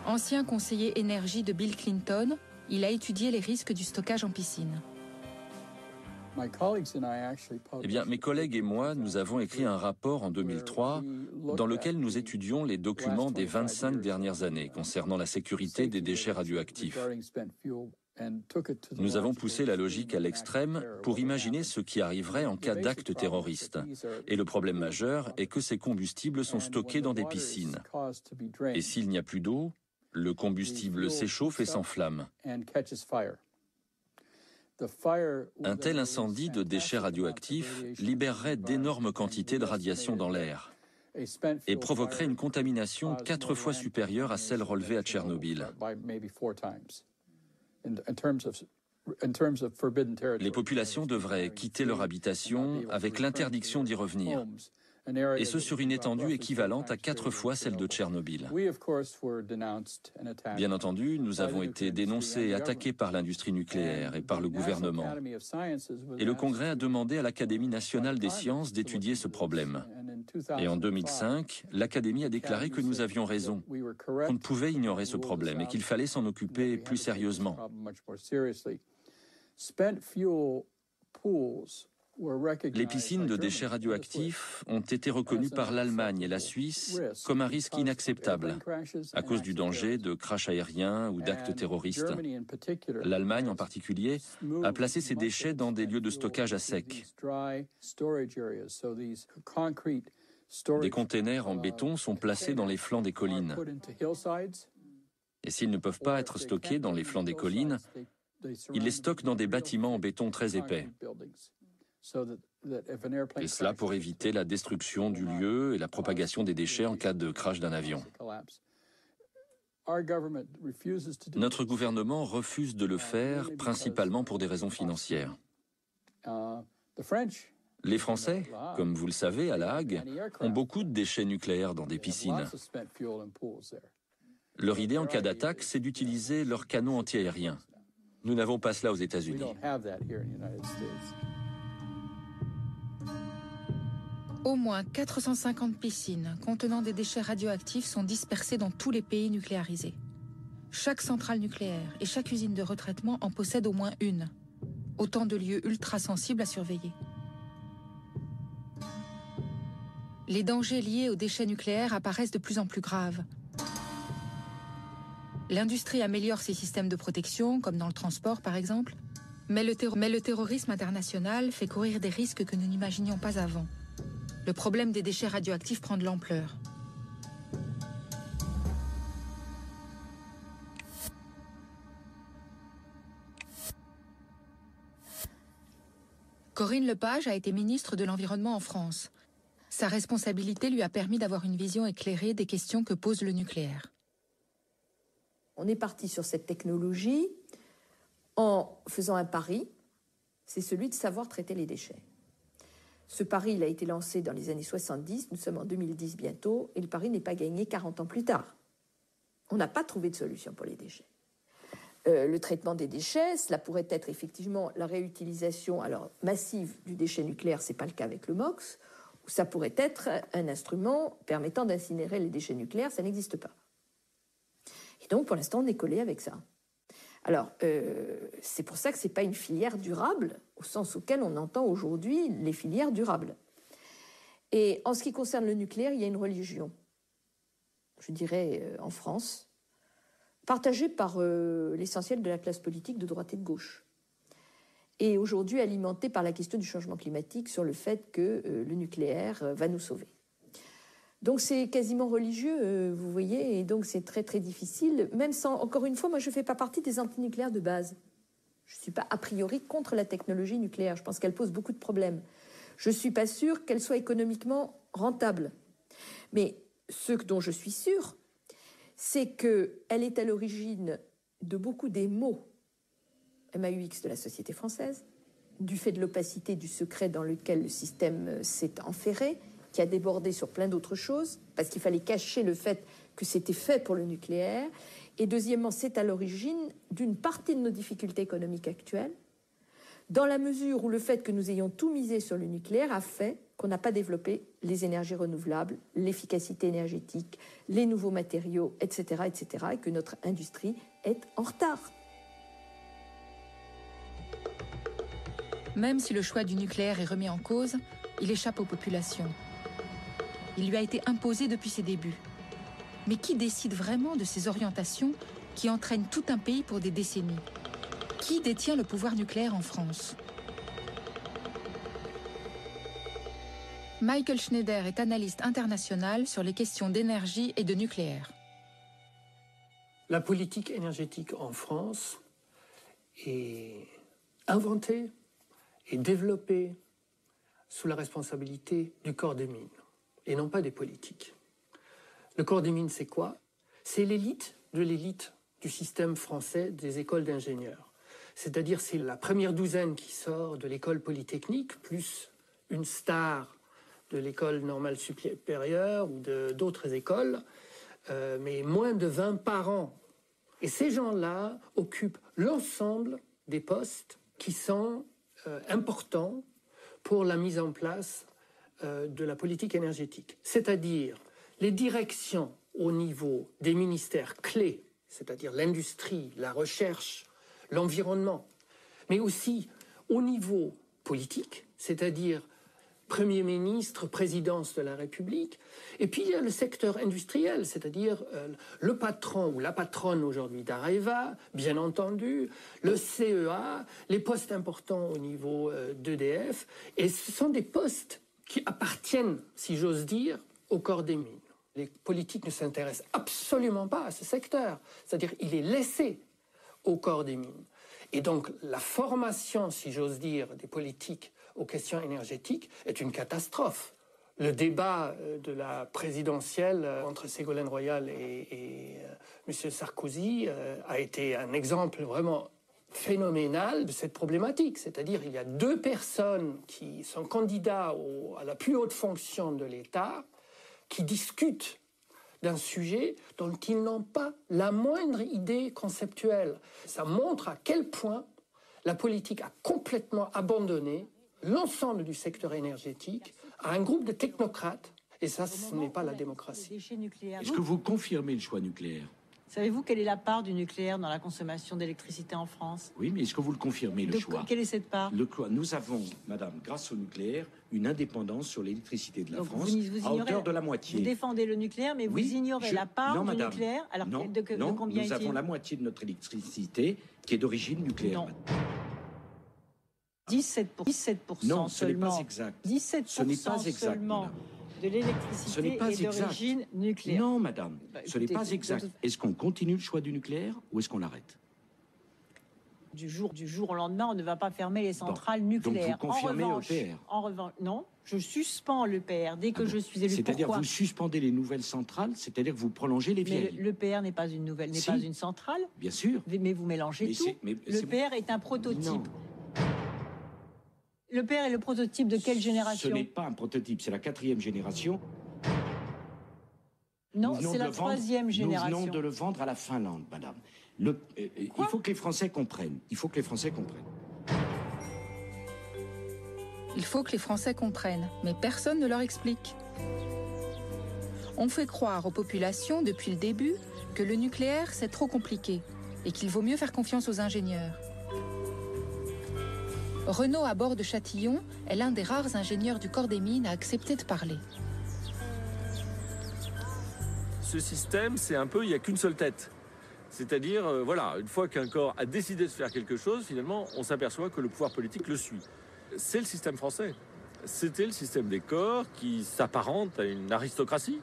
Ancien conseiller énergie de Bill Clinton, il a étudié les risques du stockage en piscine. Eh bien, mes collègues et moi, nous avons écrit un rapport en 2003 dans lequel nous étudions les documents des 25 dernières années concernant la sécurité des déchets radioactifs. Nous avons poussé la logique à l'extrême pour imaginer ce qui arriverait en cas d'acte terroriste. Et le problème majeur est que ces combustibles sont stockés dans des piscines. Et s'il n'y a plus d'eau, le combustible s'échauffe et s'enflamme. Un tel incendie de déchets radioactifs libérerait d'énormes quantités de radiation dans l'air et provoquerait une contamination 4 fois supérieure à celle relevée à Tchernobyl. Les populations devraient quitter leur habitation avec l'interdiction d'y revenir, et ce sur une étendue équivalente à 4 fois celle de Tchernobyl. Bien entendu, nous avons été dénoncés et attaqués par l'industrie nucléaire et par le gouvernement. Et le Congrès a demandé à l'Académie nationale des sciences d'étudier ce problème. Et en 2005, l'Académie a déclaré que nous avions raison, qu'on ne pouvait ignorer ce problème et qu'il fallait s'en occuper plus sérieusement. Les piscines de déchets radioactifs ont été reconnues par l'Allemagne et la Suisse comme un risque inacceptable à cause du danger de crash aériens ou d'actes terroristes. L'Allemagne en particulier a placé ces déchets dans des lieux de stockage à sec. Des containers en béton sont placés dans les flancs des collines. Et s'ils ne peuvent pas être stockés dans les flancs des collines, ils les stockent dans des bâtiments en béton très épais. Et cela pour éviter la destruction du lieu et la propagation des déchets en cas de crash d'un avion. Notre gouvernement refuse de le faire, principalement pour des raisons financières. Les Français, comme vous le savez, à La Hague, ont beaucoup de déchets nucléaires dans des piscines. Leur idée en cas d'attaque, c'est d'utiliser leurs canons antiaériens. Nous n'avons pas cela aux États-Unis. Au moins 450 piscines contenant des déchets radioactifs sont dispersées dans tous les pays nucléarisés. Chaque centrale nucléaire et chaque usine de retraitement en possède au moins une. Autant de lieux ultra sensibles à surveiller. Les dangers liés aux déchets nucléaires apparaissent de plus en plus graves. L'industrie améliore ses systèmes de protection, comme dans le transport par exemple, mais le terrorisme international fait courir des risques que nous n'imaginions pas avant. Le problème des déchets radioactifs prend de l'ampleur. Corinne Lepage a été ministre de l'Environnement en France. Sa responsabilité lui a permis d'avoir une vision éclairée des questions que pose le nucléaire. On est parti sur cette technologie en faisant un pari, c'est celui de savoir traiter les déchets. Ce pari, il a été lancé dans les années 70, nous sommes en 2010 bientôt, et le pari n'est pas gagné 40 ans plus tard. On n'a pas trouvé de solution pour les déchets. Le traitement des déchets, cela pourrait être effectivement la réutilisation massive du déchet nucléaire, ce n'est pas le cas avec le MOX, ou ça pourrait être un instrument permettant d'incinérer les déchets nucléaires, ça n'existe pas. Et donc, pour l'instant, on est collé avec ça. Alors, c'est pour ça que ce n'est pas une filière durable, au sens auquel on entend aujourd'hui les filières durables. Et en ce qui concerne le nucléaire, il y a une religion, je dirais en France, partagée par l'essentiel de la classe politique de droite et de gauche. Et aujourd'hui alimentée par la question du changement climatique sur le fait que le nucléaire va nous sauver. Donc c'est quasiment religieux, vous voyez, et donc c'est très très difficile, même sans, encore une fois, moi je ne fais pas partie des antinucléaires de base. Je ne suis pas a priori contre la technologie nucléaire, je pense qu'elle pose beaucoup de problèmes. Je ne suis pas sûre qu'elle soit économiquement rentable. Mais ce dont je suis sûre, c'est qu'elle est à l'origine de beaucoup des maux MAUX de la société française, du fait de l'opacité du secret dans lequel le système s'est enferré, qui a débordé sur plein d'autres choses, parce qu'il fallait cacher le fait que c'était fait pour le nucléaire. Et deuxièmement, c'est à l'origine d'une partie de nos difficultés économiques actuelles, dans la mesure où le fait que nous ayons tout misé sur le nucléaire a fait qu'on n'a pas développé les énergies renouvelables, l'efficacité énergétique, les nouveaux matériaux, etc., etc., et que notre industrie est en retard. Même si le choix du nucléaire est remis en cause, il échappe aux populations. Il lui a été imposé depuis ses débuts. Mais qui décide vraiment de ces orientations qui entraînent tout un pays pour des décennies? Qui détient le pouvoir nucléaire en France? Michael Schneider est analyste international sur les questions d'énergie et de nucléaire. La politique énergétique en France est inventée et développée sous la responsabilité du corps des mines, et non pas des politiques. Le corps des mines, c'est quoi? C'est l'élite de l'élite du système français des écoles d'ingénieurs. C'est-à-dire, c'est la première douzaine qui sort de l'école polytechnique, plus une star de l'école normale supérieure ou d'autres écoles, mais moins de 20 par an. Et ces gens-là occupent l'ensemble des postes qui sont importants pour la mise en place de la politique énergétique. C'est-à-dire les directions au niveau des ministères clés, c'est-à-dire l'industrie, la recherche, l'environnement, mais aussi au niveau politique, c'est-à-dire Premier ministre, présidence de la République. Et puis il y a le secteur industriel, c'est-à-dire le patron ou la patronne aujourd'hui d'Areva, bien entendu, le CEA, les postes importants au niveau d'EDF. Et ce sont des postes qui appartiennent, si j'ose dire, au corps des mines. Les politiques ne s'intéressent absolument pas à ce secteur, c'est-à-dire il est laissé au corps des mines. Et donc la formation, si j'ose dire, des politiques aux questions énergétiques est une catastrophe. Le débat de la présidentielle entre Ségolène Royal et M. Sarkozy a été un exemple vraiment phénoménal de cette problématique. C'est-à-dire il y a deux personnes qui sont candidats à la plus haute fonction de l'État qui discutent d'un sujet dont ils n'ont pas la moindre idée conceptuelle. Ça montre à quel point la politique a complètement abandonné l'ensemble du secteur énergétique à un groupe de technocrates. Et ça, ce n'est pas la démocratie. Est-ce que vous confirmez le choix nucléaire? Savez-vous quelle est la part du nucléaire dans la consommation d'électricité en France? Oui, mais est-ce que vous le confirmez, le choix? Quelle est cette part? Nous avons, madame, grâce au nucléaire, une indépendance sur l'électricité de la Donc France vous à hauteur de la moitié. Vous défendez le nucléaire, mais oui, vous ignorez la part du nucléaire. Alors non, de combien nous avons la moitié de notre électricité qui est d'origine nucléaire. Non. 17% non, ce n'est seulement. pas exact. 17% ce n'est pas exact, seulement de l'électricité est d'origine nucléaire. Non, madame, ce n'est pas exact. Est-ce qu'on continue le choix du nucléaire ou est-ce qu'on l'arrête? Du jour au lendemain, on ne va pas fermer les centrales nucléaires. Donc vous confirmez l'EPR? En revanche, non, je suspends l'EPR dès que je suis élu. C'est-à-dire vous suspendez les nouvelles centrales, c'est-à-dire que vous prolongez les vieilles. Mais l'EPR n'est pas une nouvelle, pas une centrale. Bien sûr. Mais vous mélangez tout. L'EPR est un prototype. Non. L'EPR est le prototype de quelle génération? Ce n'est pas un prototype, c'est la 4e génération. Non, c'est la 3e génération. Nous venons de le vendre à la Finlande, madame. Il faut que les Français comprennent. Il faut que les Français comprennent. Il faut que les Français comprennent, mais personne ne leur explique. On fait croire aux populations depuis le début que le nucléaire, c'est trop compliqué et qu'il vaut mieux faire confiance aux ingénieurs. Renaud, à bord de Châtillon, est l'un des rares ingénieurs du corps des mines à accepter de parler. Ce système, c'est un peu, il n'y a qu'une seule tête. C'est-à-dire, voilà, une fois qu'un corps a décidé de faire quelque chose, finalement, on s'aperçoit que le pouvoir politique le suit. C'est le système français. C'était le système des corps qui s'apparente à une aristocratie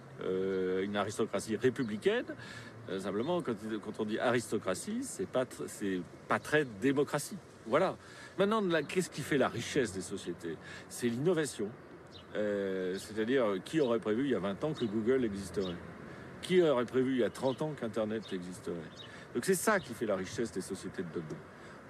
républicaine. Simplement, quand on dit aristocratie, c'est pas très démocratie. Voilà. Maintenant, qu'est-ce qui fait la richesse des sociétés? C'est l'innovation. C'est-à-dire, qui aurait prévu il y a 20 ans que Google existerait? Qui aurait prévu il y a 30 ans qu'Internet existerait? Donc c'est ça qui fait la richesse des sociétés de demain.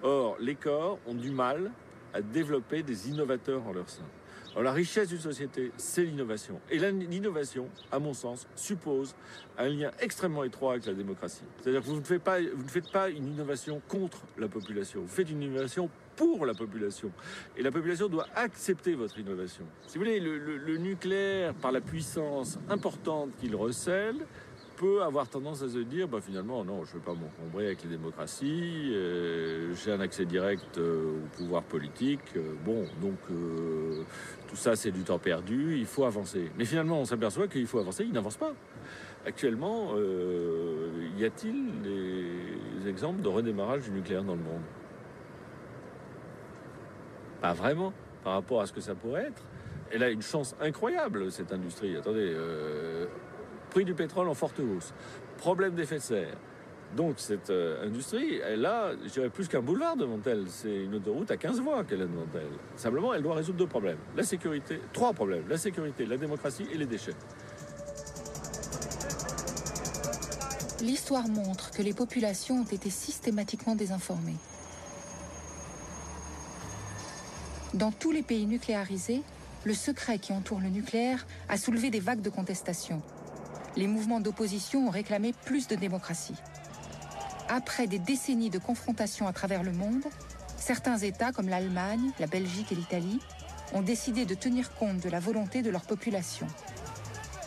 Or, les corps ont du mal à développer des innovateurs en leur sein. Alors, la richesse d'une société, c'est l'innovation. Et l'innovation, à mon sens, suppose un lien extrêmement étroit avec la démocratie. C'est-à-dire que vous ne faites pas une innovation contre la population, vous faites une innovation pour la population. Et la population doit accepter votre innovation. Si vous voulez, le nucléaire, par la puissance importante qu'il recèle, peut avoir tendance à se dire, finalement, non, je ne veux pas m'encombrer avec les démocraties, j'ai un accès direct au pouvoir politique, tout ça c'est du temps perdu, il faut avancer. Mais finalement, on s'aperçoit qu'il faut avancer, il n'avance pas. Actuellement, y a-t-il des exemples de redémarrage du nucléaire dans le monde? Pas vraiment, par rapport à ce que ça pourrait être. Elle a une chance incroyable, cette industrie. Attendez, prix du pétrole en forte hausse, problème d'effet de serre. Donc cette industrie, elle a, je dirais, plus qu'un boulevard devant elle. C'est une autoroute à 15 voies qu'elle a devant elle. Simplement, elle doit résoudre 2 problèmes. La sécurité, 3 problèmes. La sécurité, la démocratie et les déchets. L'histoire montre que les populations ont été systématiquement désinformées. Dans tous les pays nucléarisés, le secret qui entoure le nucléaire a soulevé des vagues de contestation. Les mouvements d'opposition ont réclamé plus de démocratie. Après des décennies de confrontation à travers le monde, certains États comme l'Allemagne, la Belgique et l'Italie ont décidé de tenir compte de la volonté de leur population.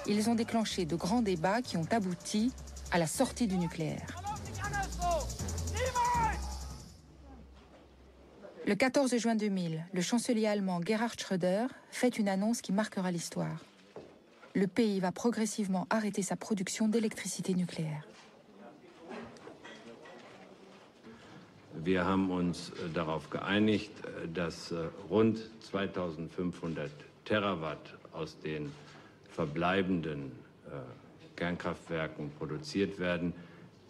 Ils ont déclenché de grands débats qui ont abouti à la sortie du nucléaire. Le 14 juin 2000, le chancelier allemand Gerhard Schröder fait une annonce qui marquera l'histoire. Le pays va progressivement arrêter sa production d'électricité nucléaire. Wir haben uns darauf geeinigt, dass rund 2500 Terawatt aus den verbleibenden Kernkraftwerken produziert werden.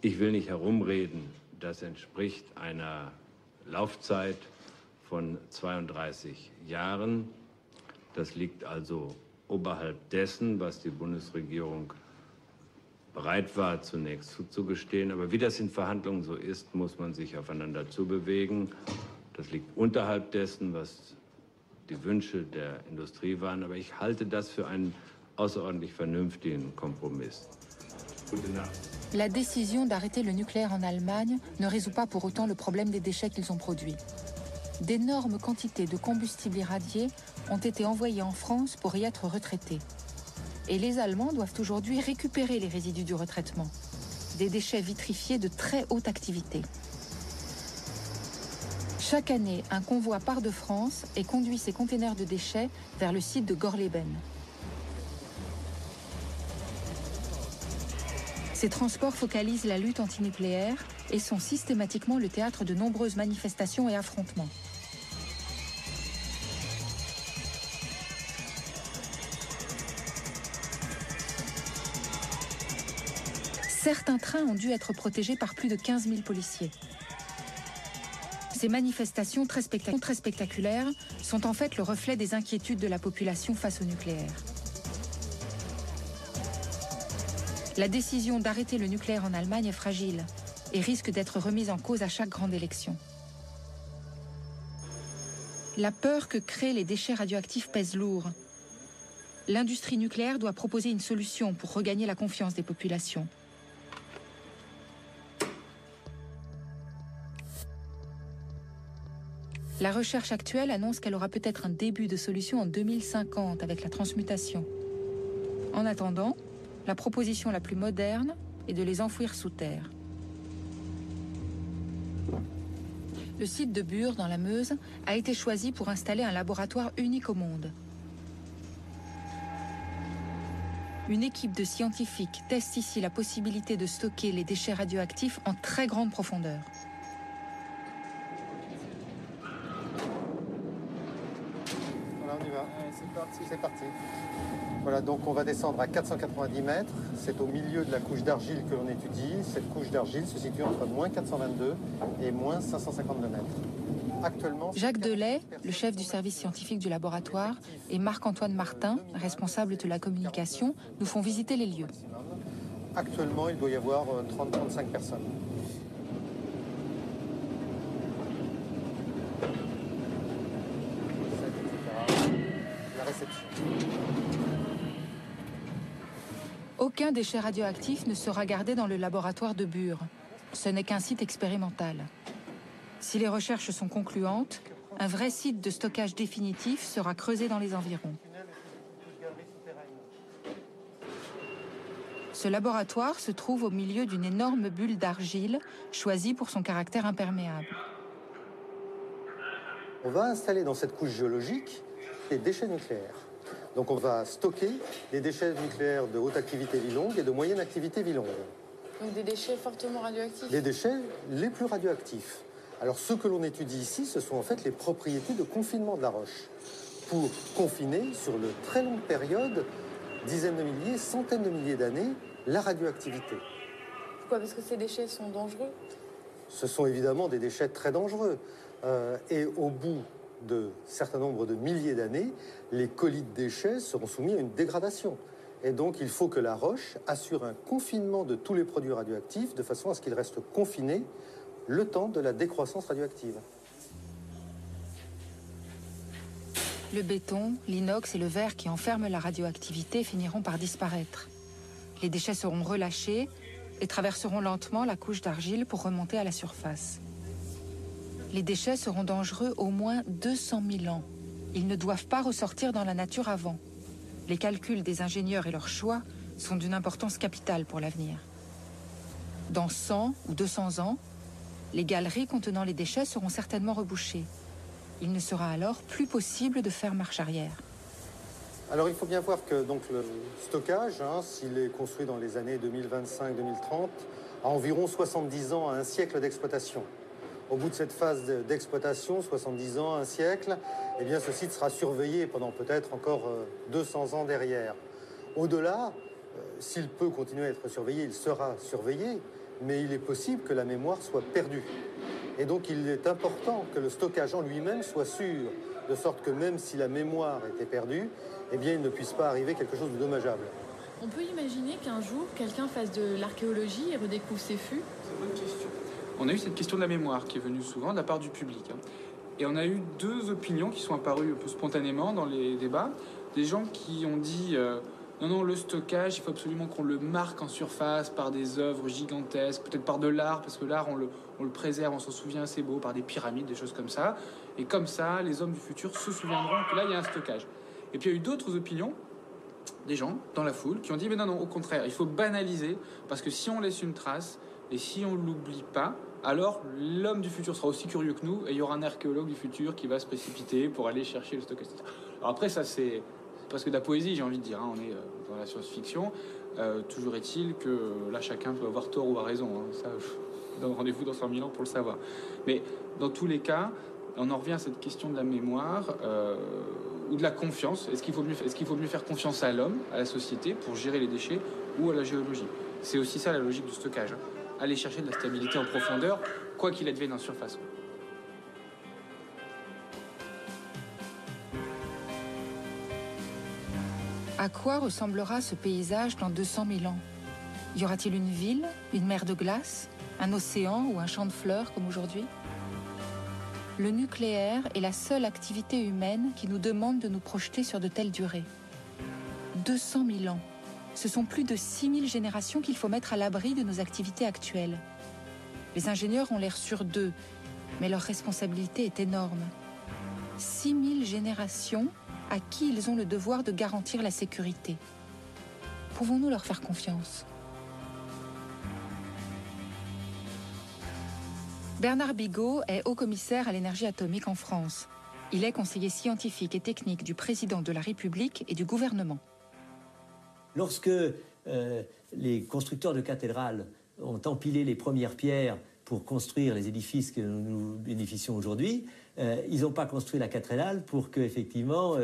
Ich will nicht herumreden, das entspricht einer Laufzeit von 32 Jahren. Das liegt also oberhalb dessen, was die Bundesregierung bereit war, zunächst zuzugestehen. Aber wie das in Verhandlungen so ist, muss man sich aufeinander zubewegen. Das liegt unterhalb dessen, was die Wünsche der Industrie waren. Aber ich halte das für einen außerordentlich vernünftigen Kompromiss. Gute Nacht. La décision d'arrêter le nucléaire en Allemagne ne résout pas pour autant le problème des déchets qu'ils ont produits. D'énormes quantités de combustible irradié ont été envoyées en France pour y être retraités. Et les Allemands doivent aujourd'hui récupérer les résidus du retraitement, des déchets vitrifiés de très haute activité. Chaque année, un convoi part de France et conduit ces containers de déchets vers le site de Gorleben. Ces transports focalisent la lutte antinucléaire et sont systématiquement le théâtre de nombreuses manifestations et affrontements. Certains trains ont dû être protégés par plus de 15 000 policiers. Ces manifestations très spectaculaires sont en fait le reflet des inquiétudes de la population face au nucléaire. La décision d'arrêter le nucléaire en Allemagne est fragile et risque d'être remise en cause à chaque grande élection. La peur que créent les déchets radioactifs pèse lourd. L'industrie nucléaire doit proposer une solution pour regagner la confiance des populations. La recherche actuelle annonce qu'elle aura peut-être un début de solution en 2050 avec la transmutation. En attendant, la proposition la plus moderne est de les enfouir sous terre. Le site de Bure, dans la Meuse, a été choisi pour installer un laboratoire unique au monde. Une équipe de scientifiques teste ici la possibilité de stocker les déchets radioactifs en très grande profondeur. Voilà, on y va. C'est parti. Voilà, donc on va descendre à 490 mètres. C'est au milieu de la couche d'argile que l'on étudie. Cette couche d'argile se situe entre moins 422 et moins 552 mètres. Actuellement, Jacques Delay, le chef du service scientifique du laboratoire, et Marc-Antoine Martin, responsable de la communication, nous font visiter les lieux. Actuellement, il doit y avoir 30-35 personnes. réception. Aucun déchet radioactif ne sera gardé dans le laboratoire de Bure. Ce n'est qu'un site expérimental. Si les recherches sont concluantes, un vrai site de stockage définitif sera creusé dans les environs. Ce laboratoire se trouve au milieu d'une énorme bulle d'argile choisie pour son caractère imperméable. On va installer dans cette couche géologique les déchets nucléaires. Donc on va stocker les déchets nucléaires de haute activité vie longue et de moyenne activité vie longue. Donc des déchets fortement radioactifs? Les déchets les plus radioactifs. Alors ce que l'on étudie ici, ce sont en fait les propriétés de confinement de la roche pour confiner sur de très longue période, dizaines de milliers, centaines de milliers d'années, la radioactivité. Pourquoi? Parce que ces déchets sont dangereux? Ce sont évidemment des déchets très dangereux. Et au bout de certain nombre de milliers d'années, les colis de déchets seront soumis à une dégradation. Et donc, il faut que la roche assure un confinement de tous les produits radioactifs de façon à ce qu'ils restent confinés le temps de la décroissance radioactive. Le béton, l'inox et le verre qui enferment la radioactivité finiront par disparaître. Les déchets seront relâchés et traverseront lentement la couche d'argile pour remonter à la surface. Les déchets seront dangereux au moins 200 000 ans. Ils ne doivent pas ressortir dans la nature avant. Les calculs des ingénieurs et leurs choix sont d'une importance capitale pour l'avenir. Dans 100 ou 200 ans, les galeries contenant les déchets seront certainement rebouchées. Il ne sera alors plus possible de faire marche arrière. Alors il faut bien voir que donc, le stockage, s'il est construit dans les années 2025-2030, a environ 70 ans à un siècle d'exploitation. Au bout de cette phase d'exploitation, 70 ans, un siècle, eh bien, ce site sera surveillé pendant peut-être encore 200 ans derrière. Au-delà, s'il peut continuer à être surveillé, il sera surveillé, mais il est possible que la mémoire soit perdue. Et donc il est important que le stockage en lui-même soit sûr, de sorte que même si la mémoire était perdue, eh bien, il ne puisse pas arriver quelque chose de dommageable. On peut imaginer qu'un jour, quelqu'un fasse de l'archéologie et redécouvre ces fûts? C'est une bonne question. On a eu cette question de la mémoire qui est venue souvent de la part du public. Et on a eu deux opinions qui sont apparues un peu spontanément dans les débats. Des gens qui ont dit non, le stockage, il faut absolument qu'on le marque en surface par des œuvres gigantesques, peut-être par de l'art, parce que l'art, on le préserve, on s'en souvient, c'est beau, par des pyramides, des choses comme ça. Et comme ça, les hommes du futur se souviendront que là, il y a un stockage. Et puis il y a eu d'autres opinions, des gens dans la foule, qui ont dit mais non, au contraire, il faut banaliser, parce que si on laisse une trace, et si on ne l'oublie pas, alors l'homme du futur sera aussi curieux que nous et il y aura un archéologue du futur qui va se précipiter pour aller chercher le stockage, etc. Alors après, ça c'est presque de la poésie, j'ai envie de dire. On est dans la science-fiction. Toujours est-il que là, chacun peut avoir tort ou a raison. Ça, donne rendez-vous dans 100 000 ans pour le savoir. Mais dans tous les cas, on en revient à cette question de la mémoire ou de la confiance. Est-ce qu'il faut mieux faire confiance à l'homme, à la société, pour gérer les déchets ou à la géologie? C'est aussi ça la logique du stockage. Aller chercher de la stabilité en profondeur, quoi qu'il advienne en surface. À quoi ressemblera ce paysage dans 200 000 ans? Y aura-t-il une ville, une mer de glace, un océan ou un champ de fleurs comme aujourd'hui? Le nucléaire est la seule activité humaine qui nous demande de nous projeter sur de telles durées. 200 000 ans. Ce sont plus de 6 000 générations qu'il faut mettre à l'abri de nos activités actuelles. Les ingénieurs ont l'air sûrs d'eux, mais leur responsabilité est énorme. 6 000 générations à qui ils ont le devoir de garantir la sécurité. Pouvons-nous leur faire confiance? Bernard Bigot est haut-commissaire à l'énergie atomique en France. Il est conseiller scientifique et technique du président de la République et du gouvernement. Lorsque les constructeurs de cathédrales ont empilé les premières pierres pour construire les édifices que nous bénéficions aujourd'hui, ils n'ont pas construit la cathédrale pour qu'effectivement,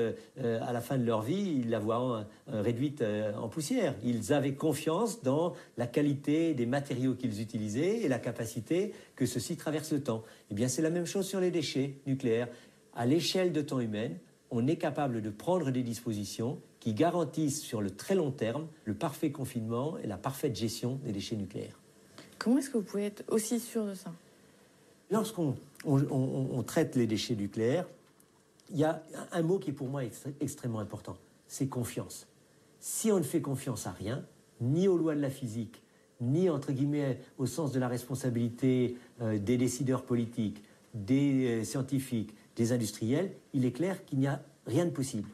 à la fin de leur vie, ils la voient réduite en poussière. Ils avaient confiance dans la qualité des matériaux qu'ils utilisaient et la capacité que ceux-ci traversent le temps. Eh bien, c'est la même chose sur les déchets nucléaires. À l'échelle de temps humaine, on est capable de prendre des dispositions qui garantissent sur le très long terme le parfait confinement et la parfaite gestion des déchets nucléaires. Comment est-ce que vous pouvez être aussi sûr de ça? Lorsqu'on traite les déchets nucléaires, Il y a un mot qui est pour moi extrêmement important, c'est confiance. Si on ne fait confiance à rien, ni aux lois de la physique, ni, entre guillemets, au sens de la responsabilité des décideurs politiques, des scientifiques, des industriels, il est clair qu'il n'y a rien de possible.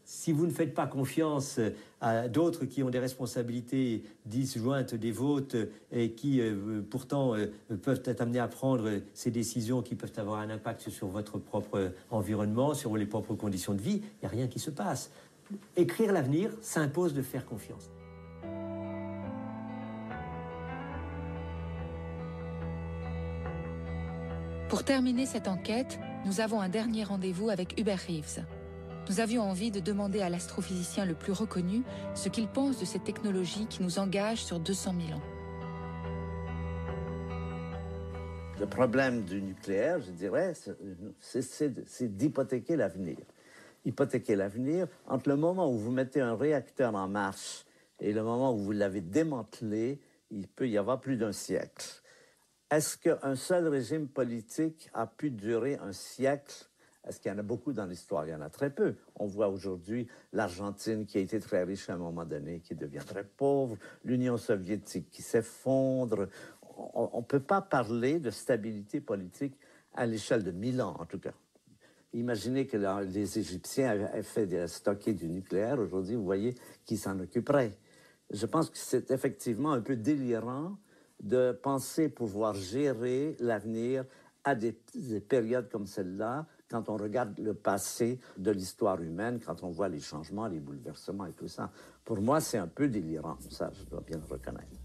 Si vous ne faites pas confiance à d'autres qui ont des responsabilités disjointes des vôtres et qui, pourtant, peuvent être amenés à prendre ces décisions qui peuvent avoir un impact sur votre propre environnement, sur les propres conditions de vie, il n'y a rien qui se passe. Écrire l'avenir s'impose de faire confiance. Pour terminer cette enquête, nous avons un dernier rendez-vous avec Hubert Reeves. Nous avions envie de demander à l'astrophysicien le plus reconnu ce qu'il pense de cette technologie qui nous engage sur 200 000 ans. Le problème du nucléaire, je dirais, c'est d'hypothéquer l'avenir. Hypothéquer l'avenir entre le moment où vous mettez un réacteur en marche et le moment où vous l'avez démantelé, il peut y avoir plus d'un siècle. Est-ce qu'un seul régime politique a pu durer un siècle? Est-ce qu'il y en a beaucoup dans l'histoire? Il y en a très peu. On voit aujourd'hui l'Argentine qui a été très riche à un moment donné, qui devient très pauvre, l'Union soviétique qui s'effondre. On ne peut pas parler de stabilité politique à l'échelle de 1000 ans, en tout cas. Imaginez que les Égyptiens avaient fait stocker du nucléaire. Aujourd'hui, vous voyez qui s'en occuperait. Je pense que c'est effectivement un peu délirant de penser pouvoir gérer l'avenir à des périodes comme celle-là, quand on regarde le passé de l'histoire humaine, quand on voit les changements, les bouleversements et tout ça. Pour moi, c'est un peu délirant, ça, je dois bien le reconnaître.